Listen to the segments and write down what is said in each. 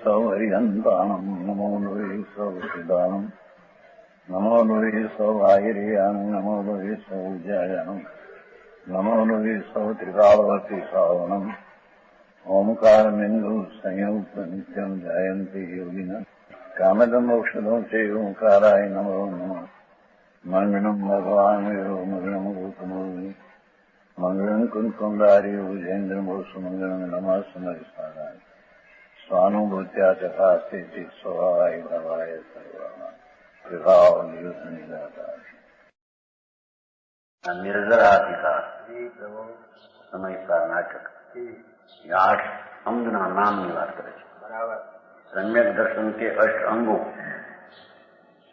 सौहरिहन्ताणम् नमो नुवे सौसिदानम् नमो नुवे सौभागिर्याम् नमो नुवे सौज्यायानम् नमो नुवे सौत्रिकालवती सावनम् ओंकारमिन्दु संयुक्त नित्यम् जायन्ति योगिनः कामदम् औषधम् च ओंकाराय नमो नमः मंगलम् भगवान् वीरो मंगलम् गौतमोऽग्नि मंगलम् कुन्कुण्डार्यो विजेन्द्रमोसुमङ्गलम् नमः समरिसाराय स्वानुभूत्या चकास्ते स्वभावाय भवाय सर्वाय निर्जराधिकार समय का नाटक 8 अंगना नाम ની વાત કરે છે. બરાબર. सम्यक दर्शन के 8 अंगों,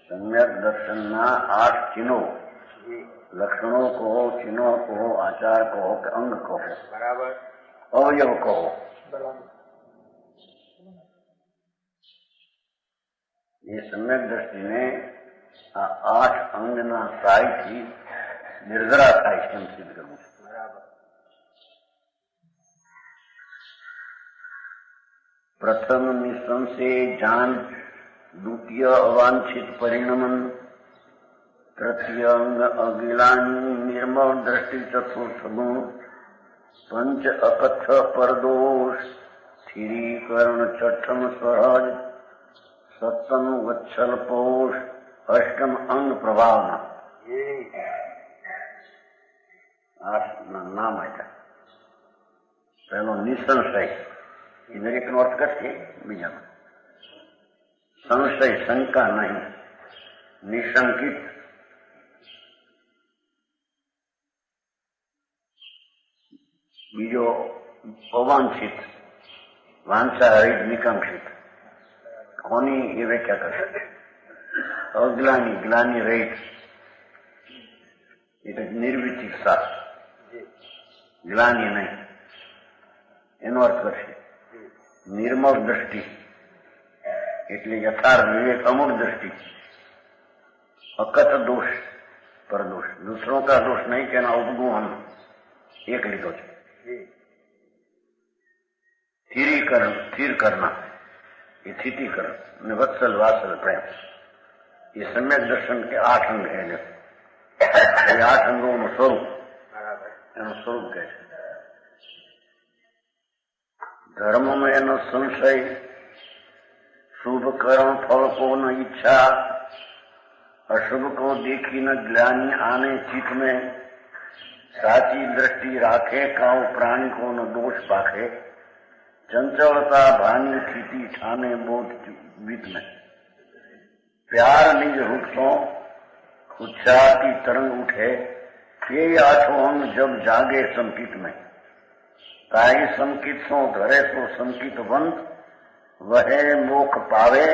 सम्यक दर्शनના 8 चिन्हों, लक्षणों को, चिन्हों को, आचार को, अंग को, बराबर, अवयव को, बराबर. ये सम्यक दृष्टि ने 8 अंगना साई थी निर्जरा था इसमें सिद्ध करूं. बराबर. प्रथम निसंशय जान, द्वितीय अवांछित परिणमन, तृतीय अंग अगिलानी निर्मल दृष्टि चतुर्थ गुण, पंच अकथ परदोष, स्थिरीकरण छठम सहज, सप्तम वत्सल पोष, अष्टम अंग प्रभावना. 8 नाम आया. पहलो निसंशय, दरेक નો અર્થ કરશે. બીજા સંશય, શંકા નહીં, નિશંકિત. બીજો અવાંછિત, વાંછારહિત, નિકાંક્ષિત. કોની એ વ્યાખ્યા કરશે. અગ્લાની, ગ્લાની રહિત એટલે નિર્વિચિકતા, ગ્લાની નહીં એનો અર્થ કરશે. निर्मल दृष्टि એટલે यथार्थ विवेक अमूल दृष्टि. अकथ दोष, पर दोष, दूसरों का दोष नहीं कहना, उपगुण एक लिखो છે. स्थिरीकरण, स्थिर करना, ये स्थितिकरण ने वत्सल वात्सल प्रेम. ये सम्यक दर्शन के 8 अंग है. ये 8 अंगों નું સ્વરૂપ, એનું સ્વરૂપ કહે છે. धर्म में न संशय, शुभ कर्म फल को न इच्छा, अशुभ को देखी न ग्लानि आने चित में, साची दृष्टि राखे काउ प्राणी को न दोष पाखे, चंचलता भानी स्थिति ठाने बोध वित में, प्यार निज रूप सो उत्साह की तरंग उठे, ये 8 अंग जब जागे संकित में, ताई संकित सो धरे तो संकित बंद, वह मोख पावे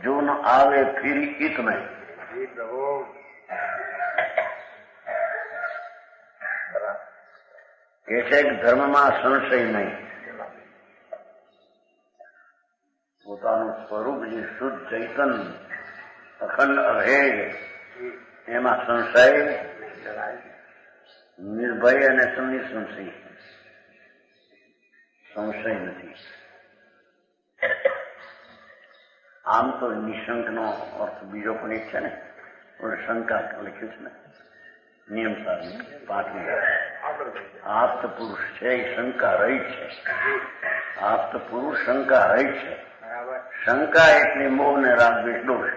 जो न आवे फिर इत में. कैसे धर्म में संशय नहीं, પોતાનું સ્વરૂપ જે શુદ્ધ ચૈતન અખંડ અભેદ, એમાં સંશય, નિર્ભય અને નિસંશય, संशय नहीं. आम तो निशंक नो अर्थ बीजो पण एक है ने, और शंका लिख्યું છે ને નિયમ સારી 5મી. આપ્ત પુરુષ છે એ શંકા રહિત છે. આપ્ત પુરુષ શંકા રહિત છે. શંકા એટલે મોહ ને રાગ દ્વેષ દોષ,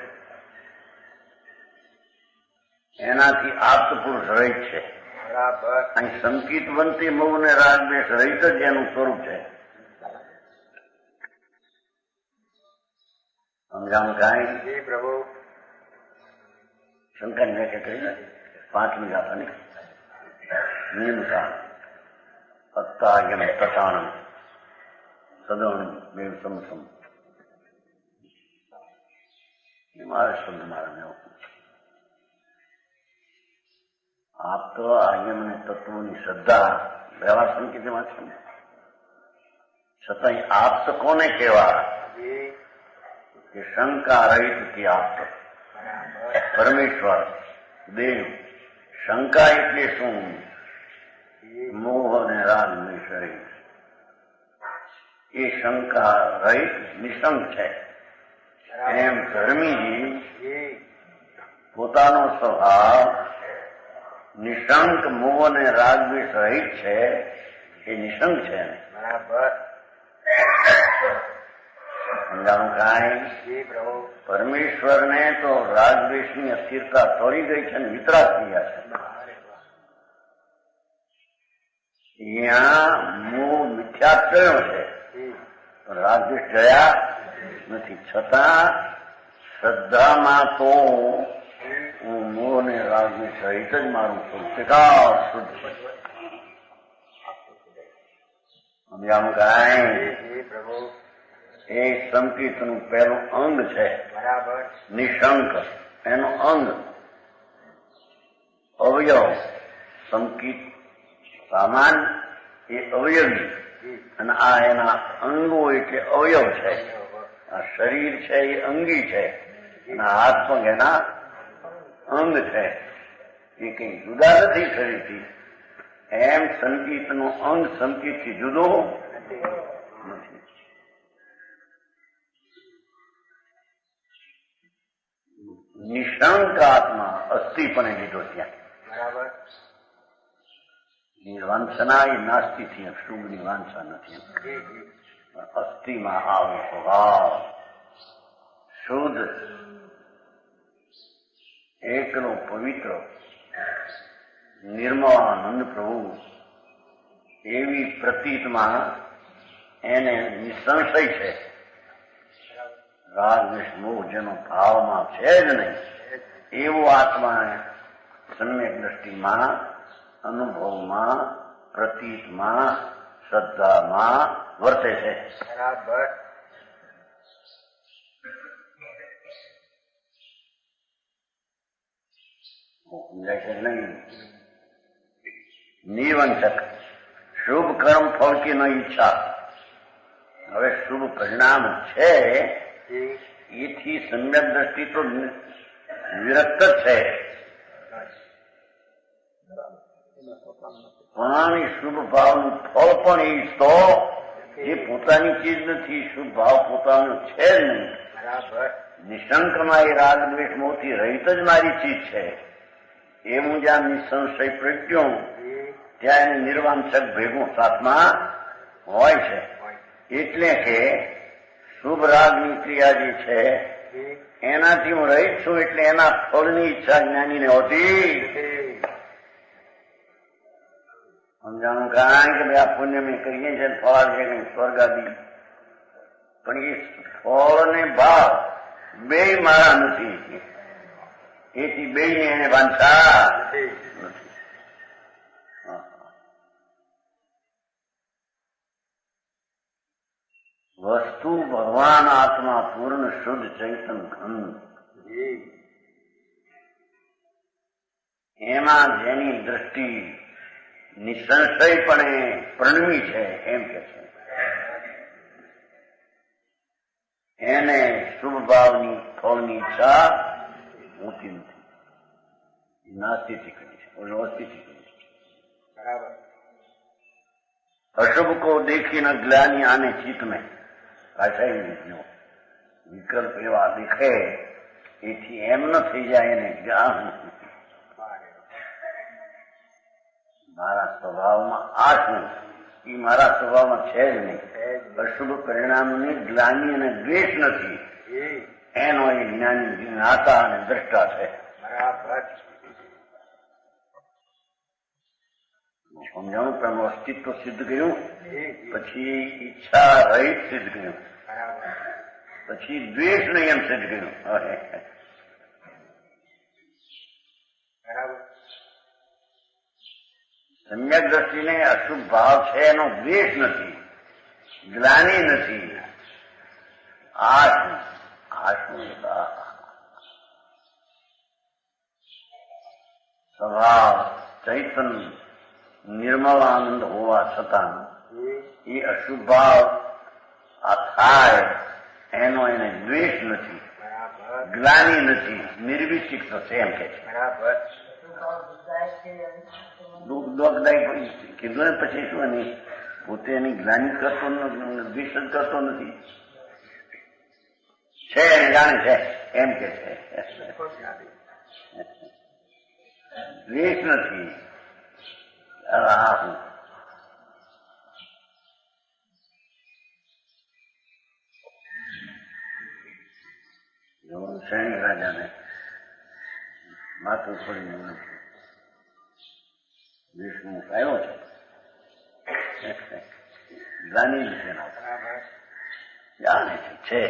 એનાથી આપ્ત પુરુષ રહિત છે. અહીં સંકિત બનતી મોહ ને રાગ દ્વેષ રહિત જ એનું સ્વરૂપ છે. સમજાણું કાંઈ? પ્રભુ શંકરની વ્યાખ્યા કરી ને 5મી ગાથાની નિયમતા અત્તાયમ તટાણમ સદણમ બેવ સમસમ. મારા શબ્દ મારા મેં આપ તો આયમ અને તત્વોની શ્રદ્ધા વ્યવહાર સંકેતમાં છે ને, છતાં આપ તો કોને કહેવા કે શંકા રહિત થી આપ પરમેશ્વર દેવ. શંકા એટલે શું? મોહ અને રાગ દ્વેષ રહિત. એ શંકા રહિત નિશંક છે. એમ ધર્મીજી પોતાનો સ્વભાવ નિશંક મોહ અને રાગદ્વેષ રહિત છે. એ નિશંક છે. બરાબર. સમજાણું કાંઈ? પરમેશ્વરને તો રાગદ્વેષની અસ્થિરતા તોડી ગઈ છે અને વિતરાગ થઈ ગયા છે. અહીંયા મોહ મિથ્યા ટળ્યો છે, રાગદ્વેષ જયા નથી. છતાં શ્રદ્ધામાં તો હું મોહ ને રાગદ્વેષ સહિત જ મારું છું. વિકાસ શુદ્ધ છે. સમજાણું કાંઈ? એ સંકિતનું પહેલું અંગ છે. બરાબર. નિશંક એનું અંગ અવયવ. સંકિત સામાન એ અવયવી અને આ એના અંગો એટલે અવયવ છે. આ શરીર છે એ અંગી છે અને હાથ પગ એના અંગ છે. એ કઈ જુદા નથી શરીરથી. એમ સંકિતનું અંગ સંકિતથી જુદો નથી. નિશંક આત્મા અસ્થિપણે લીધો ત્યાં. બરાબર. નિર્વાંસના એ નાસ્તિથી શુભની વાંસા નથી. અસ્થિમાં આવો સ્વભાવ શુદ્ધ એકલો પવિત્ર નિર્મળાનંદ પ્રભુ એવી પ્રતીતમાં એને નિસંશય છે. રાગ દ્વેષ મોહ જેનો ભાવમાં છે જ નહીં એવો આત્મા સમ્યક દ્રષ્ટિમાં, અનુભવમાં, પ્રતીતમાં, શ્રદ્ધામાં વર્તે છે. બરાબર. સમજાય છે નહીં? નિવંચક શુભ કર્મ ફળ की ન ઈચ્છા. હવે શુભ પરિણામ છે એથી સમ્યક દ્રષ્ટિ તો વિરક્ત જ છે, પણ શુભ ભાવનું ફળ પણ ઈચ્છતો એ પોતાની ચીજ નથી. શુભ ભાવ પોતાનો છે જ નહીં. બરાબર. નિશંકમાં એ રાગ દ્વેષ મોહથી રહિત જ મારી ચીજ છે. એવું જ્યાં નિસંશય પ્રગટ્યું ત્યાં એને નિર્વાંચક ભેગું સાથમાં હોય છે. એટલે કે શુભ રાગની ક્રિયા જે છે એનાથી હું રહિત છું. એટલે એના ફળની ઈચ્છા જ્ઞાનીને હોતી. સમજાણું? કારણ કે ભાઈ આ પુણ્ય મેં કરીએ છીએ ફળ આવે છે સ્વર્ગ આદિ, પણ એ ફળ ને ભાવ બે મારા નથી. એથી બે ને એને વાંચા નથી. વસ્તુ ભગવાન આત્મા પૂર્ણ શુદ્ધ ચૈતન ઘન, એમાં જેની દ્રષ્ટિ નિસંશયપણે પ્રણવી છે એમ કે છે, એને શુભ ભાવની ફળની ઈચ્છા હોતી નથી. નાસ્તિથી કરી છે, અસ્થિથી કરી છે. બરાબર. अशुभ को देखी न ग्लानि आने चित्त में. ऐसा ही नहीं, विकल्प एवा दिखे एથી એમ ન થઈ જાય એને જ્ઞાન મારા સ્વભાવમાં આ શું, એ મારા સ્વભાવમાં છે જ નહીં. અશુભ પરિણામની ગ્લાનિ અને દ્વેષ નથી, એનો એ જ્ઞાની જ્ઞાતા અને દ્રષ્ટા છે. બરાબર. સમજાણું? પેલું અસ્તિત્વ સિદ્ધ કર્યું, પછી ઈચ્છા રહિત સિદ્ધ કર્યું, પછી દ્વેષ નહીં એમ સિદ્ધ કર્યું. સમ્યક દ્રષ્ટિને અશુભ ભાવ છે એનો દ્વેષ નથી, ગ્લાનિ નથી. આ શું સ્વભાવ ચૈતન નિર્મળ આનંદ હોવા છતાં એ અશુભ ભાવ આ થાય એનો એને દ્વેષ નથી, ગ્લાનિ નથી, નિર્વિષિક છે એમ કે છે. દુઃખદાયી કીધું ને પછી શું એની પોતે એની ગ્લાની કરતો દ્વેષ જ કરતો નથી. છે એને જાણે છે એમ કે છે. દ્વેષ નથી. આ હું સૈનિક રાજાને માથું છોડીને નથી વિષ્ણુ આવ્યો છે. ગ્લાની છે જાણે છે.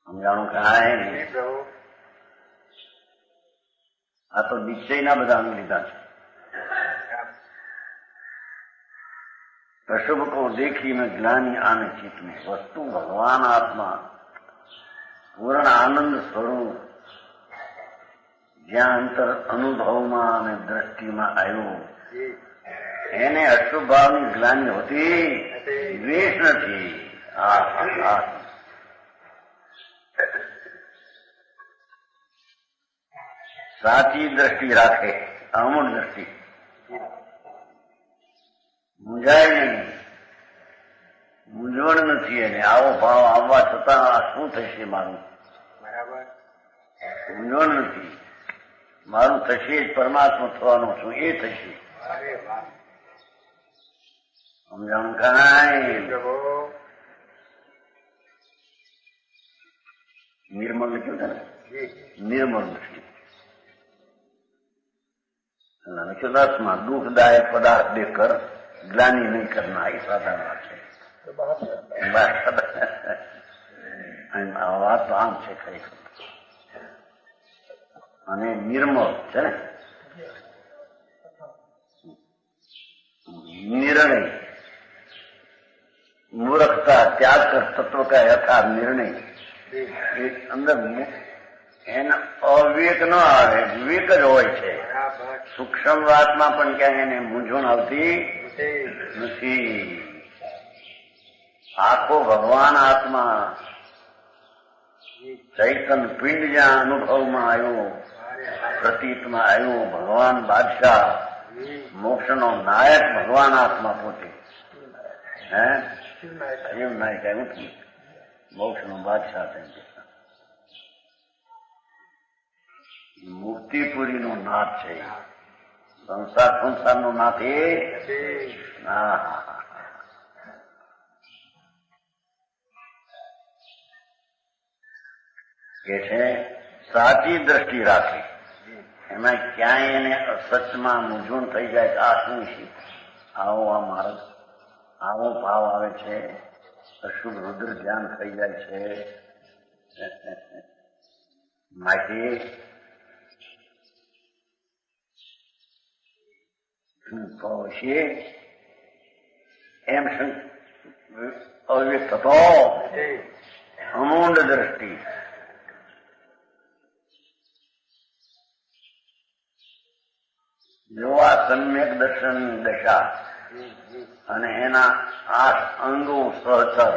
સમજાણું કાંઈ નહીં. આ તો નિશ્ચયના બધા અંગ લીધા છે. अशुभ को देखी में ग्लानि आने चित्त में वस्तु भगवान आत्मा पूर्ण आनंद स्वरूप જ્યાં અંતર અનુભવમાં અને દ્રષ્ટિમાં આવ્યું એને અશુભ ભાવની ગ્લાનિ હોતી દ્વેષ નથી. સાચી દ્રષ્ટિ રાખે, અમૂળ દ્રષ્ટિ, મૂંઝાય નહીં, મૂંઝવણ નથી. એને આવો ભાવ આવવા છતાં આ શું થશે મારું, બરાબર, મૂંઝવણ નથી. મારું થશે જ, પરમાત્મા થવાનો છું એ થશે. સમજાણું કાંઈ. નિર્મળ લખ્યું છે ને, નિર્મળ દ્રષ્ટિ. લખ્યું દુઃખદાયક પદાર્થ દેખકર ગ્લાની નહીં કરના, એ સાધારણ વાત છે. આ વાત તો આમ છે ખરેખર. અને નિર્મળ છે ને, निर्णय, मूर्खता त्याग कर तत्व का यथार्थ निर्णय अंदर एना अविवेक न आवे, विवेक ज होय छे. सूक्ष्म वातमां पण क्यांय एने मूंझवण आवती नथी. आखो भगवान आत्मा चैतन्य पिंड ज्यां अनुभवमां आव्यो, प्रतीतमां आव्यो, भगवान बादशाह मोक्षनो नायक भगवान आत्मा पोते शिव नायक है, मोक्षनो बादशाह है. मुक्तिपुरी नो नाथ है, संसार नो नाथ है. કે છે સાચી દ્રષ્ટિ રાખે, એમાં ક્યાંય એને અસચમાં મૂંઝવણ થઈ જાય કે આ શું છે, આવો આ માર્ગ, આવો ભાવ આવે છે, અશુભ રુદ્ર ધ્યાન થઈ જાય છે. માટે શું કહો છે એમ અવ્યક્ત થતો અમૂંડ દ્રષ્ટિ. જો આ સમ્યક દર્શનની દશા અને એના 8 અંગો સહચર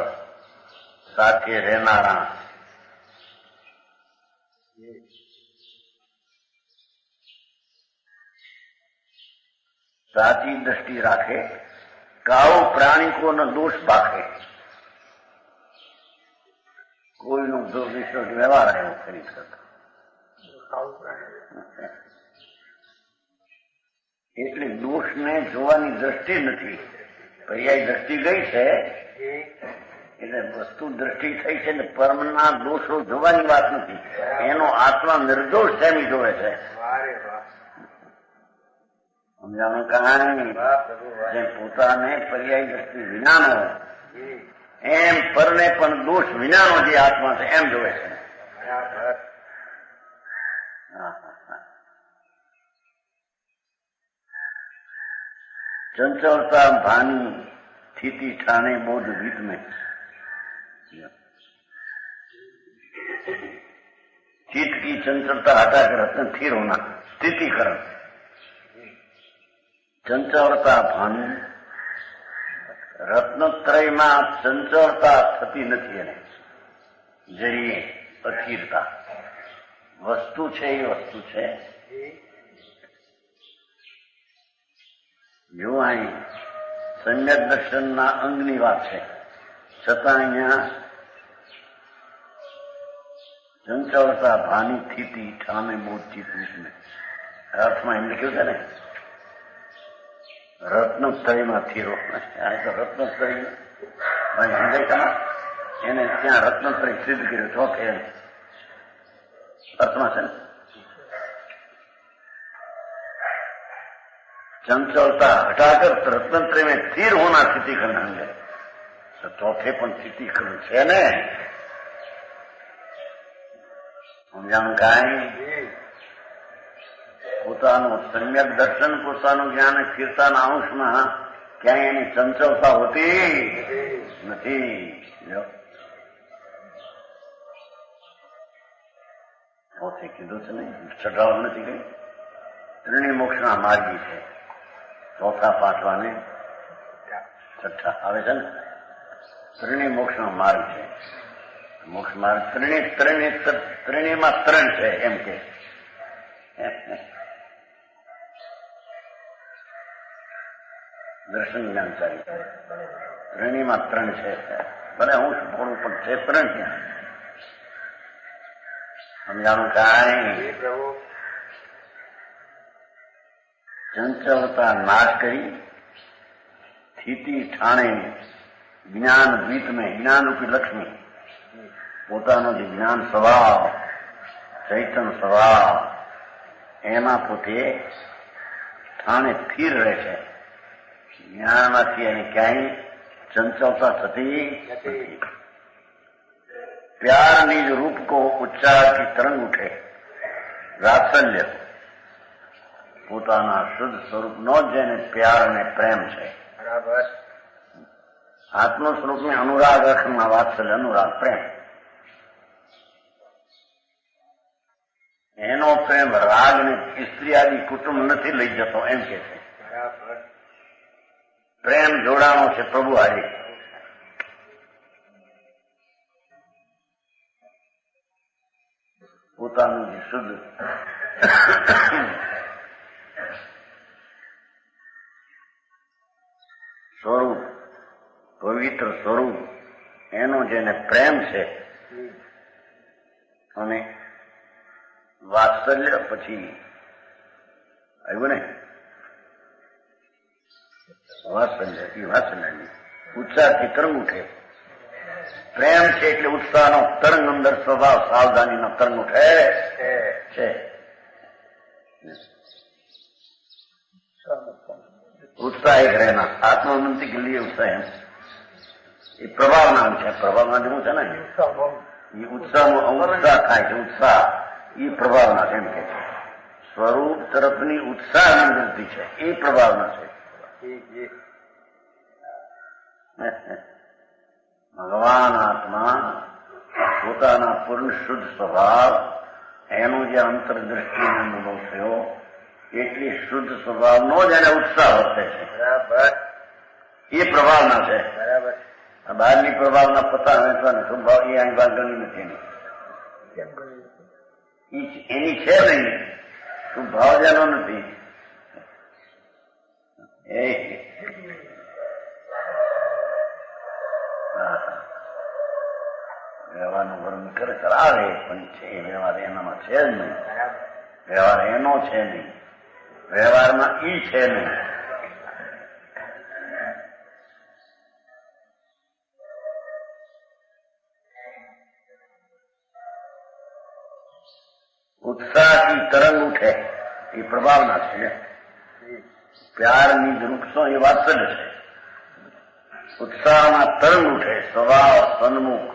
સાથે રહેનારા સાચી દ્રષ્ટિ રાખે, કાઉ પ્રાણી કોનો દોષ પાકે, કોઈનો વિશ્વ વ્યવહાર આવ્યો ખરીદ કરતો. એટલે દોષને જોવાની દ્રષ્ટિ નથી, પર્યાય દ્રષ્ટિ ગઈ છે એટલે વસ્તુ દ્રષ્ટિ થઈ છે ને પરમના દોષો જોવાની વાત નથી. એનો આત્મા નિર્દોષ તેમ જોવે છે. સમજાણું કાંઈ. જે પોતાને પર્યાય દ્રષ્ટિ વિનાનો એમ પરને પણ દોષ વિનાનો જે આત્મા છે એમ જોવે છે. चंचलता भानी स्थिति ठाने बोध गीत में चित्त की चंचलता हटाकर रत्न स्थिर होना, स्थितिकरण. चंचलता भानी रत्नत्रय में चंचलता थती नथी. एने जरिए अस्थिरता वस्तु छे, ए वस्तु छे. જો અહીં સમ્યક દર્શનના અંગની વાત છે, છતાં અહીંયા ચંચળતા ભાની સ્થિતિ ઠામે બોધ ચિત્ત में અર્થમાં એમ લખ્યું છે ને, રત્નત્રયમાંથી રોકના. આ તો રત્નત્રય સમજાય એને ત્યાં રત્નત્રય સિદ્ધ કર્યું ચોથે અર્થમાં છે ને. चंचलता हटाकर रत्नत्रय में स्थिर होना स्थितिकरण है. तो चौथे पण स्थितिकरण है ने. સમજાણું કાંઈ? પોતાનું સમ્યક દર્શન, પોતાનું જ્ઞાન સ્થિરતાના અંશમાં ક્યાંય એની ચંચલતા હોતી નથી. ચોથે કીધું છે ને, છઠ્ઠા નથી કઈ ત્રણેય મોક્ષના માર્ગી છે. ચોથા પાંચવાને છઠ્ઠા આવે છે ને, ત્રણેય મોક્ષનો માર્ગ છે. મોક્ષ માર્ગ ત્રણેયમાં ત્રણ છે એમ કે. દર્શન જ્ઞાન ચાલી ત્રણેયમાં ત્રણ છે. ભલે હું થોડું પણ છે, ત્રણ ત્યાં. સમજાણું કાંઈ? ચંચલતા નાશ કરી સ્થિતિ ઠાણે જ્ઞાન દ્વીત में જ્ઞાન રૂપી લક્ષ્મી પોતાનો જે જ્ઞાન સ્વભાવ, ચૈતન સ્વભાવ, એમાં પોતે ઠાણે સ્થિર રહે છે. જ્ઞાનમાંથી એની ક્યાંય ચંચલતા થતી નથી. प्यार निज रूप को उच्चार की तरंग उठे. વાત્સલ્ય પોતાના શુદ્ધ સ્વરૂપનો જ જેને પ્યાર અને પ્રેમ છે. બરાબર. આત્મ સ્વરૂપને અનુરાગ અર્થમાં વાત્સલ્ય, અનુરાગ, પ્રેમ. એનો પ્રેમ રાગ ને સ્ત્રી આદિ કુટુંબ નથી લઈ જતો એમ કે છે. બરાબર. પ્રેમ જોડાણો છે પ્રભુ હારે. પોતાનું જે શુદ્ધ સ્વરૂપ, પવિત્ર સ્વરૂપ, એનો જેને પ્રેમ છે અને વાત્સલ્ય પછી આવ્યું ને, વાત્સલ્ય એ વાત્સલ્યની ઉત્સાહથી તરંગ ઉઠે. પ્રેમ છે એટલે ઉત્સાહનો તરંગ અંદર સ્વભાવ સાવધાનીનો તરંગ ઉઠે છે. उत्साह एक रहना, आत्मोन्नति के लिए उत्साह है. ये प्रभाव नाम है. प्रभाव नाम છે ને, એ ઉત્સાહનો ઉત્સાહ થાય છે. ઉત્સાહ એ પ્રભાવના છે એમ કે છે. સ્વરૂપ તરફની ઉત્સાહની વૃત્તિ છે એ પ્રભાવના છે. ભગવાન આત્મા પોતાના પૂર્ણ શુદ્ધ સ્વભાવ, એનો જે અંતરદ્રષ્ટિનો અનુભવ થયો, એટલી શુદ્ધ સ્વભાવનો જ એને ઉત્સાહ વર્તે છે. બરાબર. એ પ્રભાવના છે. બરાબર. બહારની પ્રભાવના પતા વેચવાને સ્વભાવ એ અહીં વાત ગણી નથી એની છે નહીં. સ્વભાવ જેનો નથી એ વ્યવહારનું વર્ણન કરાવે પણ છે. વ્યવહાર એનામાં છે જ નહીં. વ્યવહાર એનો છે નહીં. વ્યવહારમાં ઈ છે નહીં. ઉત્સાહથી તરંગ ઉઠે એ પ્રભાવના છે. પ્યારની વૃક્ષો એ વાત્સલ્ય છે. ઉત્સાહમાં તરંગ ઉઠે, સ્વભાવ સન્મુખ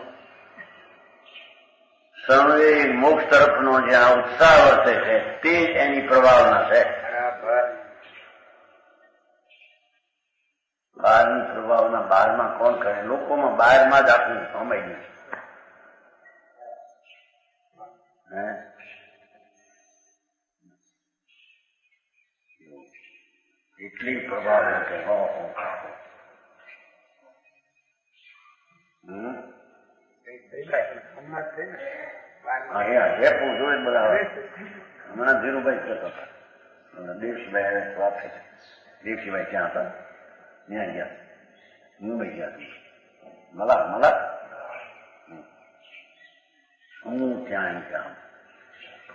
સર્વે મોક્ષ તરફનો જ્યાં ઉત્સાહ વર્તે છે તે જ એની પ્રભાવના છે. બહારની પ્રભાવના બહારમાં કોણ કરે? લોકોમાં બહારમાં જ આખું સમાઈ ગયું છે. એટલી પ્રભાવ કે પૂછવું જોઈએ બધા. હમણાં ધીરુભાઈ કહેતા હતા, દેશભાઈ વાત દેવશીભાઈ ક્યાં હતા? ત્યાં ગયા, મુંબઈ ગયા. મલા હું ત્યાં કામ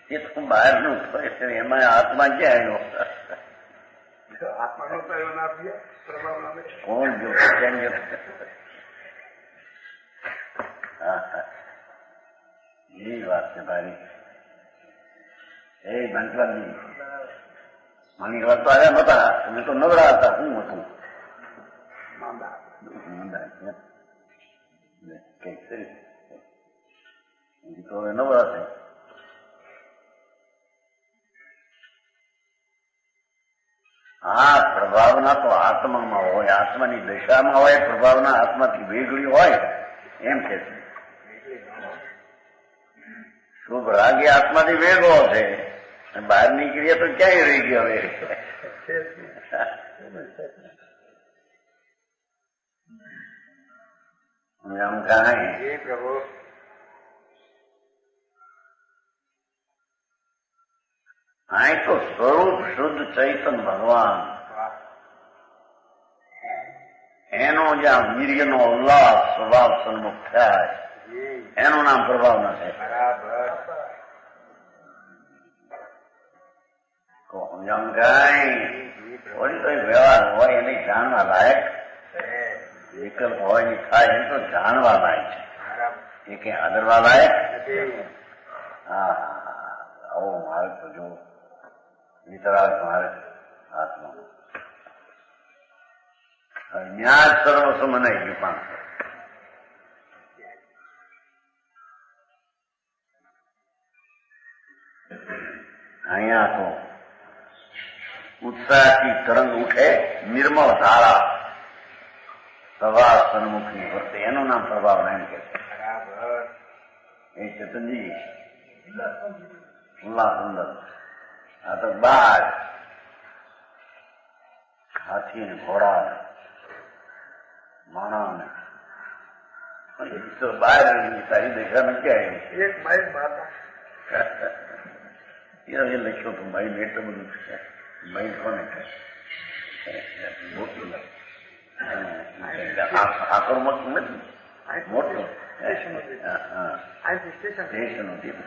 એ તો બહારનું થાય, એમાં આત્મા ક્યાં આવ્યો? આત્માનો કયો ના આપીએ પ્રભાવ નામે કોણ જો ક્યાં ગયો? એ વાત છે ભાઈ. એ બંટલાલજી માની વાત તો આવ્યા નતા, તમે તો નવરા હતા. શું હતું? કઈક તો હવે નવરા છે. આ પ્રભાવના તો આત્મામાં હોય, આત્માની દશામાં હોય, પ્રભાવના આત્માથી વેગળી હોય એમ કે છે. શુભ રાગે આત્માથી વેગો છે, બહાર નીકળીએ તો ક્યાંય રહી ગયો હવે. એમ કાંઈ પ્રભુ અહીં તો સ્વરૂપ શુદ્ધ ચૈતન ભગવાન, એનો જ્યાં વીર્યનો ઉલ્લાસ સ્વભાવ સન્મુખ થાય એનું નામ પ્રભાવ નથી. થોડી કોઈ વ્યવહાર હોય એને જાણવા લાયક, વિકલ્પ હોય ને થાય એ તો જાણવા લાયક છે, એ કઈ આદરવા લાયક. હા આવો મારે તો જો વિતરાગ મારે આત્મા ન્યાજ સર્વસ્વ મનાઈ ગયું. પાંચ અહીંયા તો ઉત્સાહથી તરંગ ઉઠે, નિર્મળ ધારા સભા સન્મુખની વર્તે, એનું નામ પ્રભાવ એમ કે છે. એ ચેતનજી ઉલ્લાસ અંદર. આ તો બાર હાથી ને ઘોડા માણા તો બહાર તારી દશામાં ક્યાં એક માઇલ માતા એ લખ્યો તો માઇલ એટલે બધું છે. માઇલ કોને મોટું આકર મોટું નથી, મોટું સ્ટેશન હતું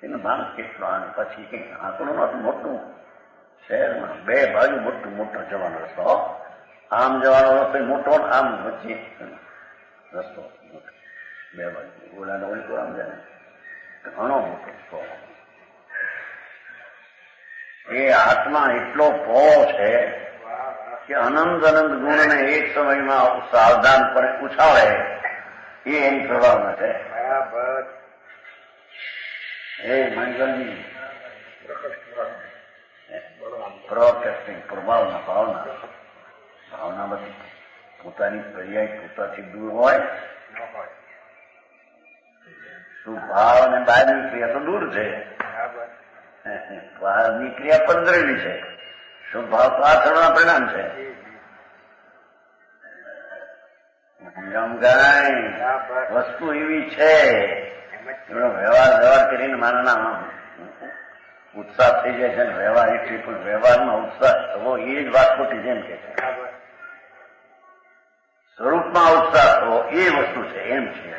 એનું નામ કેટલો આવે પછી કઈક આંકડોમાં તો મોટું શહેરમાં બે બાજુ મોટું મોટો જવાનો રસ્તો, આમ જવાનો રસ્તો મોટો, આમ વચ્ચે રસ્તો બે બાજુ ઓલા ઓળખો આમ જાય ઘણો મોટો રસ્તો. એ આત્મા એટલો પો છે કે અનંત અનંત ગુણને એક સમયમાં સાવધાન પર ઉછાળે, એ એની પ્રભાવ નથી. એ મંગલની પ્રોકેસ્ટિંગ પ્રભાવના ભાવના બધી પોતાની પર્યાય પોતાથી દૂર હોય. શું ભાવ અને બહારની ક્રિયા તો દૂર છે, બહારની ક્રિયા પંદરેલી છે, શું ભાવ તો આચરણના પરિણામ છે. વસ્તુ એવી છે એનો વ્યવહાર કરીને માનના ઉત્સાહ થઈ જાય છે ને વ્યવહાર એટલી, પણ વ્યવહારમાં ઉત્સાહ થવો એ જ વાત ખોટી જેમ કે છે. સ્વરૂપમાં ઉત્સાહ થવો એ વસ્તુ છે એમ છે.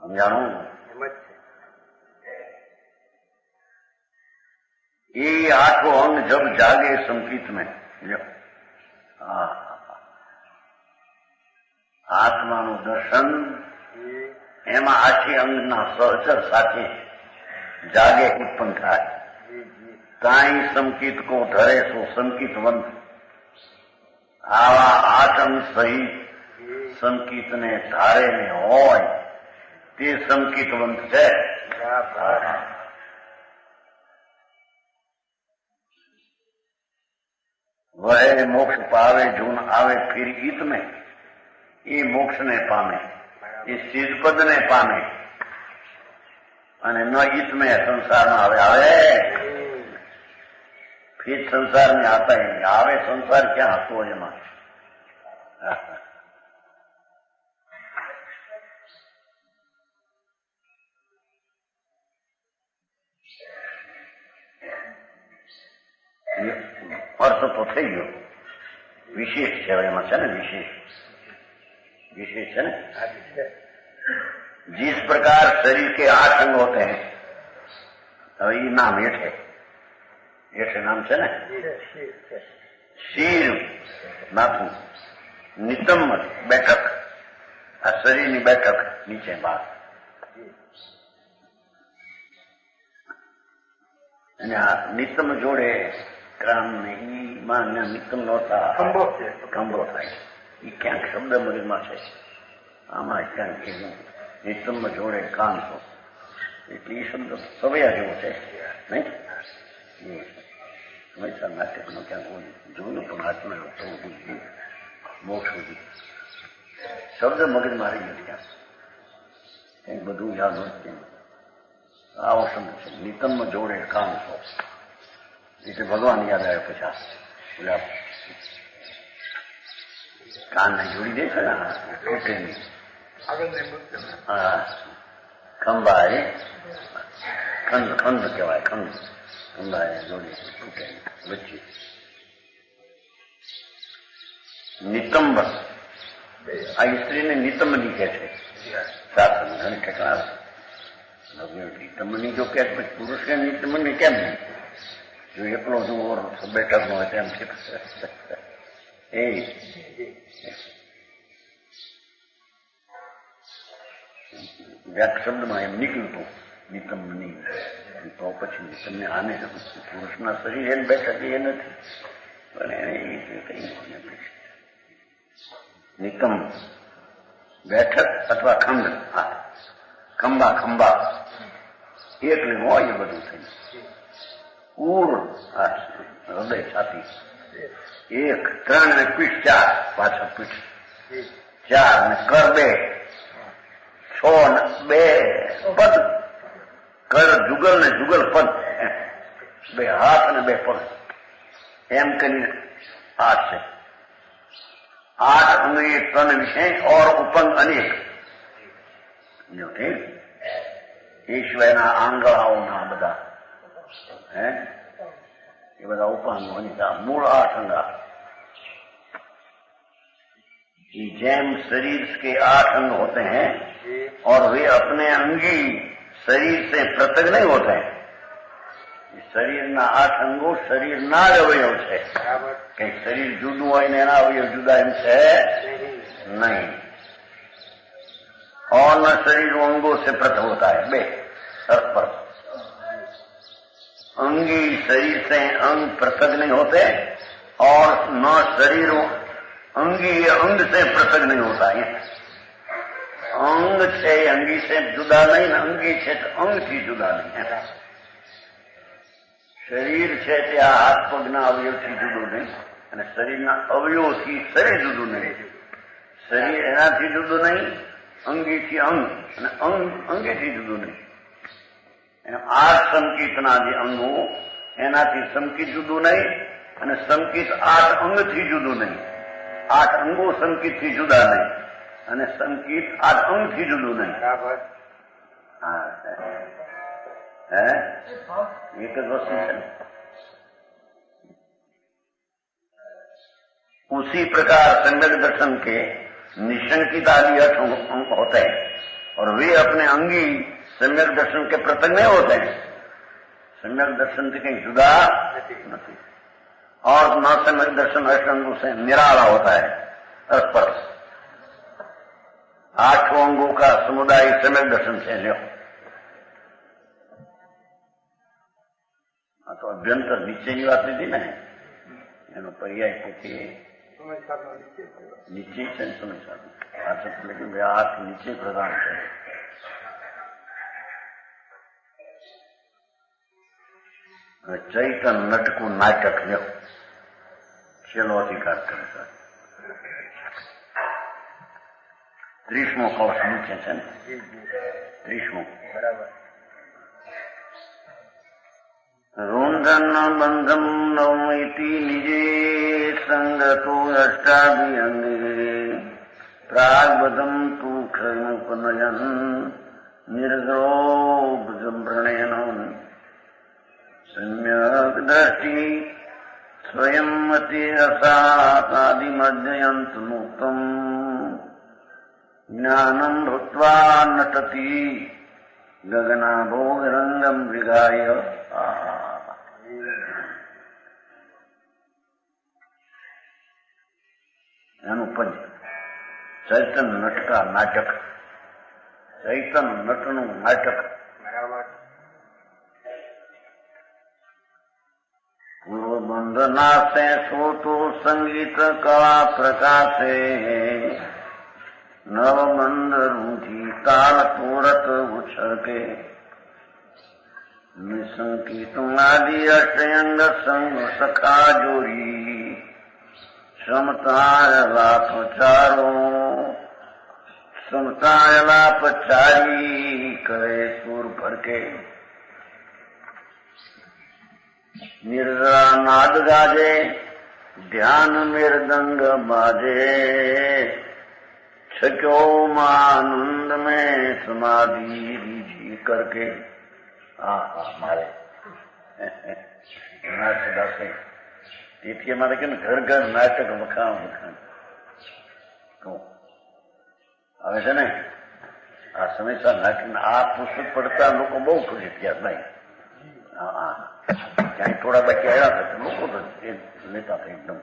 સમજાણું? એ આઠો અંગ જબ જાગે સંકિત में, આત્માનું દર્શન એમાં આખી અંગના સહચર સાથે જાગે ઉત્પન્ન થાય. કાંઈ સંકિત કો ધરે સો સંકિતવંત. આવા આઠ અંગ સહિત સંકિતને ધારે ને હોય તે સંકિતવંત છે. વહે મોક્ષ પાવે જૂન આવે ફિર ઈત में, એ મોક્ષને પામે, એ સિદ્ધપદને પામે અને ન ઈત में સંસારમાં આવે ફિર સંસાર में आता ही આવે. સંસાર ક્યાં હતો એમાં? અર્થ તો થઈ ગયો. વિશેષ છે એમાં છે ને, विशेष है ना. जिस प्रकार शरीर के 8 अंग होते हैं, अब ये नाम हेठ नाम છે ને, શીર માથું, નિતંબ બેઠક, આ શરીરની બેઠક નીચે ભાગ, અને આ નિતંબ જોડે ક્રામ ને ઈમાં નિતંબ નહોતા ખંભો થાય. એ ક્યાંક શબ્દ મગજમાં છે, આમાં ક્યાંક નિતંબ જોડે કાંસો, એટલે એ શબ્દ સવયા જેવો છે નહીં. હંમેશા નાટકનો ક્યાંક જોયું પણ હાથમાં મોક્ષ સુધી શબ્દ મગજમાં રહી ગયો, ક્યાંક કંઈક બધું યાદ હોય. આવો શબ્દ છે નિતંબ જોડે કાંસો, એટલે ભગવાન યાદ આવ્યો. પછી બોલ્યા કાનને જોડી દે છે ને તૂટેની, ખંભા એ ખંડ કહેવાય, ખંભા એ જોડી તૂટેની વચ્ચે નિતંબ. આ સ્ત્રીને નિતંબની કહે છે શાસ્ત્ર ઘણી ઠેકાણ. નિતંબની જો કે પુરુષને નિતંબની કેમ નહીં? જો એકલો જુઓ બેઠક નો હોય તેમ એ વ્યાક શબ્દમાં એમ નીકળતું નિતંબની. તો પછી તમને આને પુરુષના શરીર એમ બેઠક એ નથી, પણ નિતંબ બેઠક અથવા ખંડ, ખંભા એકલી હોય એ બધું થઈ. ઉર હૃદય છાતી 1, 3 અને પીઠ 4, પાછળ પીઠ 4 અને કર 2, 6 અને 2 પદ, કર જુગલ ને જુગલ પદ, 2 હાથ અને 2 પગ, એમ કરીને 8 છે. 8 अंग 1 तन विषय और उपंग अनेक. ઈશ્વરના આંગળાઓના બધા ये બધા ઉપાંગોની मूल 8 अंग. जैम शरीर के 8 अंग होते हैं और वे अपने अंगी शरीर से पृथक नहीं होते हैं. શરીરના 8 અંગો શરીરના જ અવયવ છે. કઈ શરીર જુદું હોય ને એના અવયવ જુદા એમ છે नहीं. और न शरीर अंगों से पृथक होता है. 2 परस्पर. अंगी शरीर से अंग पृथक नहीं होते और न शरीर अंगी अंग से पृथक नहीं होता है. अंग છે અંગી से जुदा नहीं, अंगी છે તો અંગ થી जुदा नहीं. શરીર છે તે આ હાથ પગના અવયવથી જુદું નહીં, અને શરીરના અવયવથી શરીર જુદું નહીં. શરીર એનાથી જુદું નહીં, અંગીથી અંગ, અને અંગ અંગેથી જુદું નહીં. 8 સંકિતના જે અંગો એનાથી સંકિત જુદું નહીં, અને સંકિત 8 અંગથી જુદું નહીં. 8 અંગો સંકિતથી જુદા નહીં, અને સંકિત 8 અંગથી જુદું નહીં. एक वस्तु है. उसी प्रकार सम्यक दर्शन के निशंकित आदि 8 अंग होते हैं और वे अपने अंगी सम्यक दर्शन के पृथक नहीं होते हैं. सम्यक दर्शन से कहीं जुदा नहीं, और न सम्यक दर्शन 8 अंगों से निराला होता है. परस्पर 8 अंगों का समुदाय सम्यक दर्शन से लो. तो अभ्यंतर નીચેની વાત લીધી ને, એનો પર્યાય પછી નીચે છે ને સમય સાધન. એટલે કે હાથ નીચે પ્રદાન છે. ચૈતન નટકું નાટક લ્યો, છેલ્લો અધિકાર કરે છે. 30મો કવચ નીચે છે ને, 30મો. બરાબર. रुंधन बंधम नवमिति निजे संगतो अष्टाभिअंगे प्राग्बदम तु क्षमुपनयन निर्ग्रोभजम्रणेन सम्यक दृष्टि स्वयंवती रसादिमध्ययन्तु मुक्तम् ज्ञानम् भूत्वा नटति गगनाभो रंगम विगाय। अनुपंज चैतन नटका नाटक, चैतन नटनु नाटक। पूर्व बंधना से सोतो संगीत कला प्रकाशे नव मंद रूठी ताल तोरत उछके निसंकीतुमादि अष्टयंग संग सखा जोरी समताय लापचारी करे सुर भर के निर्जरा नाद गाजे ध्यान मृदंग बाजे छक्यो आनंद में समाधि रीझी करके। मारे दासे તેથી અમારે કે ઘર ઘર નાટક વખાણ હવે છે ને આ સમયસર નાટક આ પુસ્તક પડતા લોકો બહુ ખુશી થયા નહીં ક્યાંય થોડા બાકી આવ્યા હતા તો લોકો લેતા હતા એકદમ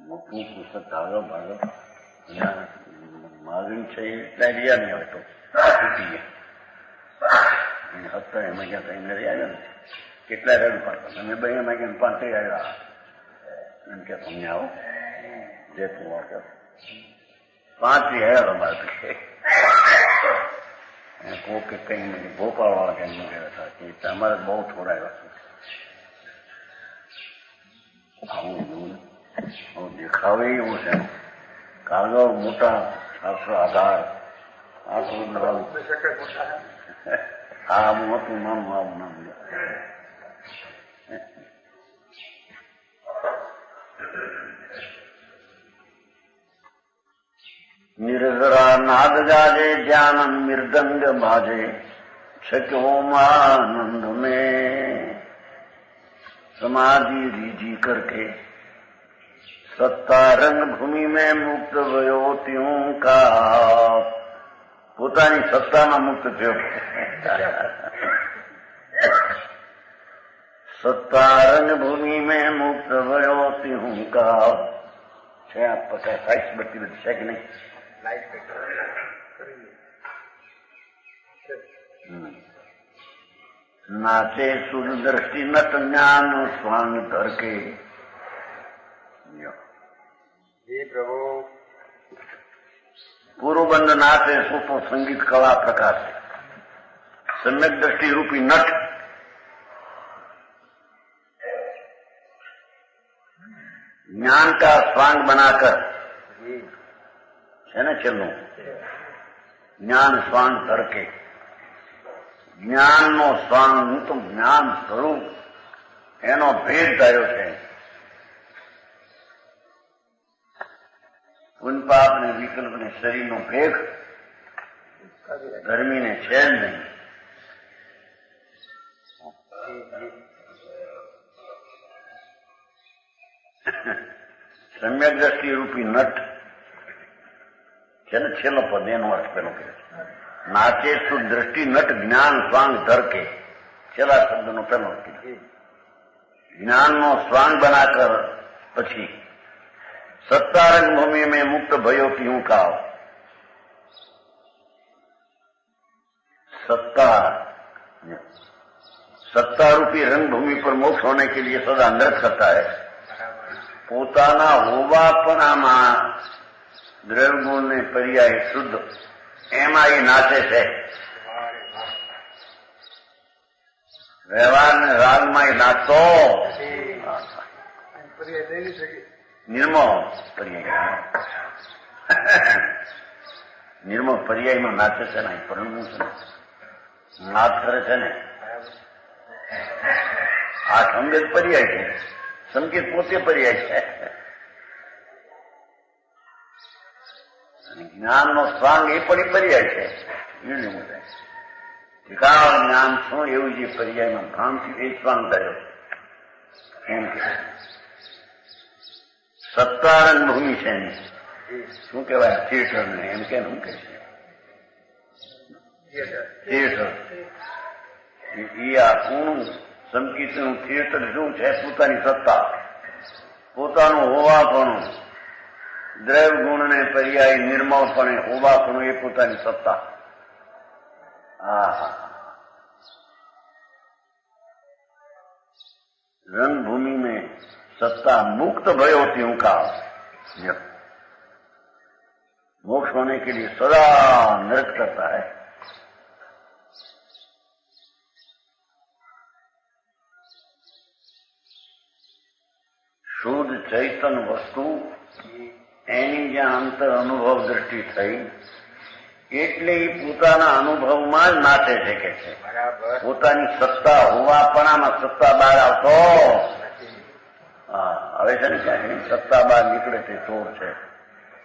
મોટું પુસ્તક કાગળ ભાગળ માગણી છે એટલા રહ્યા નહીં હવે તો તૂટી ગયા હતા એમાં ક્યાં કઈ નથી આવ્યા ને કેટલા રડ પાડતા અમે બે એમાં ક્યાં 5 આવ્યા એમ કે તમને આવો જે તું વાંચો 5 આવ્યા અમારે કોક કઈ નહીં ભોપાલ વાળા કઈ ગયા હતા કે અમારે બહુ થોડા આવ્યા આવું દેખાવે એવું છે કાગળ મોટા 700 આધાર આ થોડું હા મોટું નામ આવું નામ निर्जरा नाद गाजे ज्ञान मृदंग बाजे छक्योमानंद में समाधि रीझी करके सत्ता रंग भूमि में मुक्त भयो त्यों का પોતાની સત્તામાં મુક્ત થયો सत्ता रंग भूमि में मुक्त भयो त्यों का છે આ પચાસ 60 બત્તી બધી છે કે નહીં नाचे सुर दृष्टि नट ज्ञान स्वांग धर के। जी प्रभु। पूर्वबंध नाचे सोतो संगीत कला प्रकाश सम्यक दृष्टि रूपी नट ज्ञान का स्वांग बनाकर है ना चलू ज्ञान स्वांग धर के ज्ञान नो स्वांग हूँ तो ज्ञान स्वरूप एनो भेद धार्यो है पुण्य पाप ने विकल्प ने शरीर नो भेद गर्मी ने છે नहीं सम्यक दृष्टि रूपी नट છે ને છેલ્લો પદ એનો અર્થ પેલો કે नाचे सु दृष्टि नट ज्ञान स्वांग धर के छेल्ला शब्द नो पहलो ज्ञान नो स्वांग बनाकर पछी सत्ता रंग भूमि में मुक्त भयो क्यों का सत्ता रूपी रंग भूमि पर मोक्ष होने के लिए सदा नृत्य करता है पोताना होवापनामा द्रव्यगुण ने पर्याय शुद्ध एमा ये नाचे છે व्यवहार ने राग में नाचो निर्मो पर्याय निर्मो पर्याय में नाचे છે ને પરણવું છે નાચ કરે છે ને આ સંગીત पर्याय છે સંગીત પોતે पर्याय છે જ્ઞાન નો સ્વાંગ એ પણ પર્યાય છે જ્ઞાન શું એવું જે પર્યાયમાં ભ્રાંતિ એ સ્વાંગ થયો એમ કે સત્તા રંગભૂમિ છે એની. શું કહેવાય થિયેટર ને એમ કે શું કે છે થિયેટર. એ આ પૂર્ણ સંકીર્તનું થિયેટર શું છે? પોતાની સત્તા, પોતાનું હોવાપણું, દ્રવ ગુણને પર્યાય નિર્મળપણે હોવાપણું, એ પોતાની સત્તા. હા, रंगभूमि में सत्ता मुक्त भयो त्यों का मोक्ष होने के लिए सदा नृत्य करता है. શુદ્ધ ચૈતન વસ્તુ એની જ્યાં અંતર અનુભવ દ્રષ્ટિ થઈ એટલે એ પોતાના અનુભવમાં જ નાચે છે કે છે. પોતાની સત્તા હોવાપણામાં સત્તા બહાર આવતો. હા, હવે છે ને ક્યાંક સત્તા બહાર નીકળે તે ચોર છે.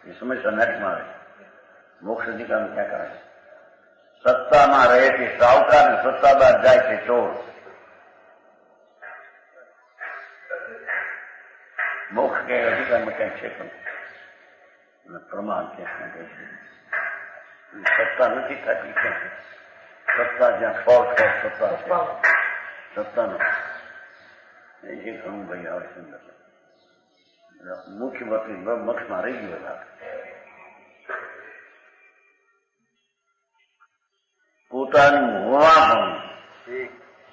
એ સમસ્યા નેટમાં આવે. મોક્ષ અધિકાર ક્યાં કરે? સત્તામાં રહે તે સાહુકાર ને સત્તા બહાર જાય તે ચોર. મોક્ષ કે અધિકારમાં ક્યાંક છે પણ પ્રમાણ ક્યાંક કહે છે. સત્તા નથી થતી ક્યાં? સત્તા જ્યાં ફોર્સ સત્તા છે. સત્તા નથી એ ઘણું ભાઈ આવે સુંદર. મુખ્ય વસ્તુ મોક્ષમાં રહી ગયો હતા. પોતાનું હોવાપણું,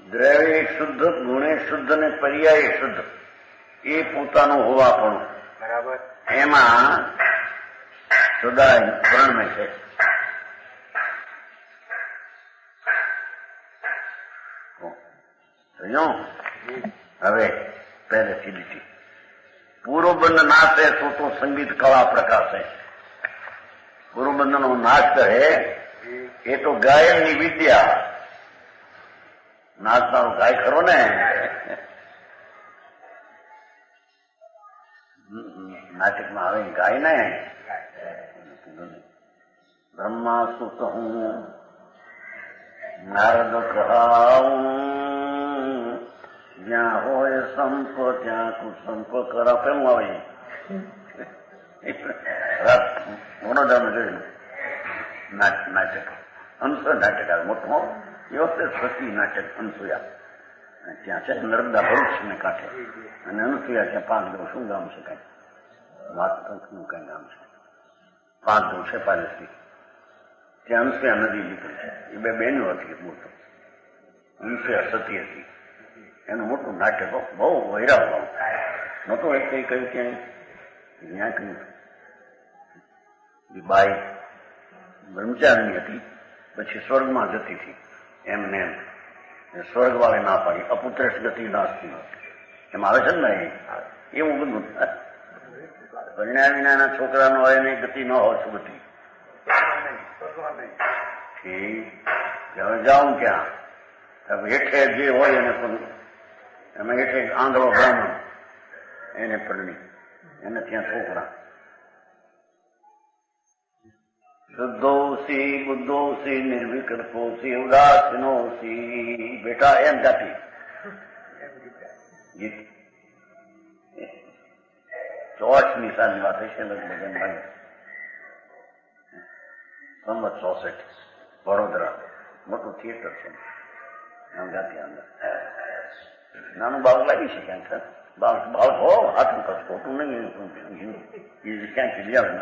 દ્રવ્ય શુદ્ધ, ગુણે શુદ્ધ ને પર્યાય શુદ્ધ, એ પોતાનું હોવાપણું બરાબર એમાં સદા વર્ણમે છે. હવે પહેલેથી લીધી પૂર્વબંધ નાશે તો તો સંગીત કળા પ્રકાશે. પૂર્વબંધનો નાશ કરે એ તો ગાયનની વિદ્યા. નાચનારો ગાય ખરો ને. નાટકમાં આવે ગાય ને. બ્રહ્મા સુત હું નારદ કહાવું, જ્યાં હોય સંપ ત્યાં કુસંપ કરા. કેવું આવે મનોધર્મ જોયું નાટક. અંશ નાટક આવે મોટું. એ વખતે સતી નાટક અનસુયા ત્યાં છે નર્મદા ભરૂચને કાંઠે. અને અનસુયા ત્યાં 5 ગામ. શું ગામ છે? કઈ વાતનું કઈ ગામ છે. 5 ગામ છે પાલેસથી. ત્યાં અનસુયા નદી નીકળી છે. એ 2 બહેનો હતી. મોટું અનસુયા સતી હતી. એનું મોટું નાટક બહુ વૈરાવ નહોતું. એક કઈ કહ્યું ક્યાંય ત્યાં કહ્યું બાઈ બ્રહ્મચારી હતી, પછી સ્વર્ગમાં જતી હતી. એમને એમ સ્વર્ગ વાળે ના પાડી. અપુત્રેશ ગતિ નાસ્તી એમ આવે છે ને. એવું બધું પરિણામ વિનાના છોકરાનો હોય ને ગતિ ન હોય શું ગતિ. હવે જાઉં ક્યાં? હેઠે જે હોય એને એમાં હેઠે આંધળો બ્રાહ્મણ એને પરણી, એને ત્યાં છોકરા. શુદ્ધોસી બુદ્ધોસી નિર્વિકલ્પોસી ઉદાસીનોસી. બેટા એમ જાતી ગીત 64 સાલની વાત છે લગભગ. એમ ભાઈ સંમત 64 વડોદરા મોટું થિયેટર છે. આમ જાતી અંદર નાનું બાળક લાગી છે ક્યાંક. બાળક હો હાથું કશું ખોટું નહીં. ક્યાંક લઈ આવે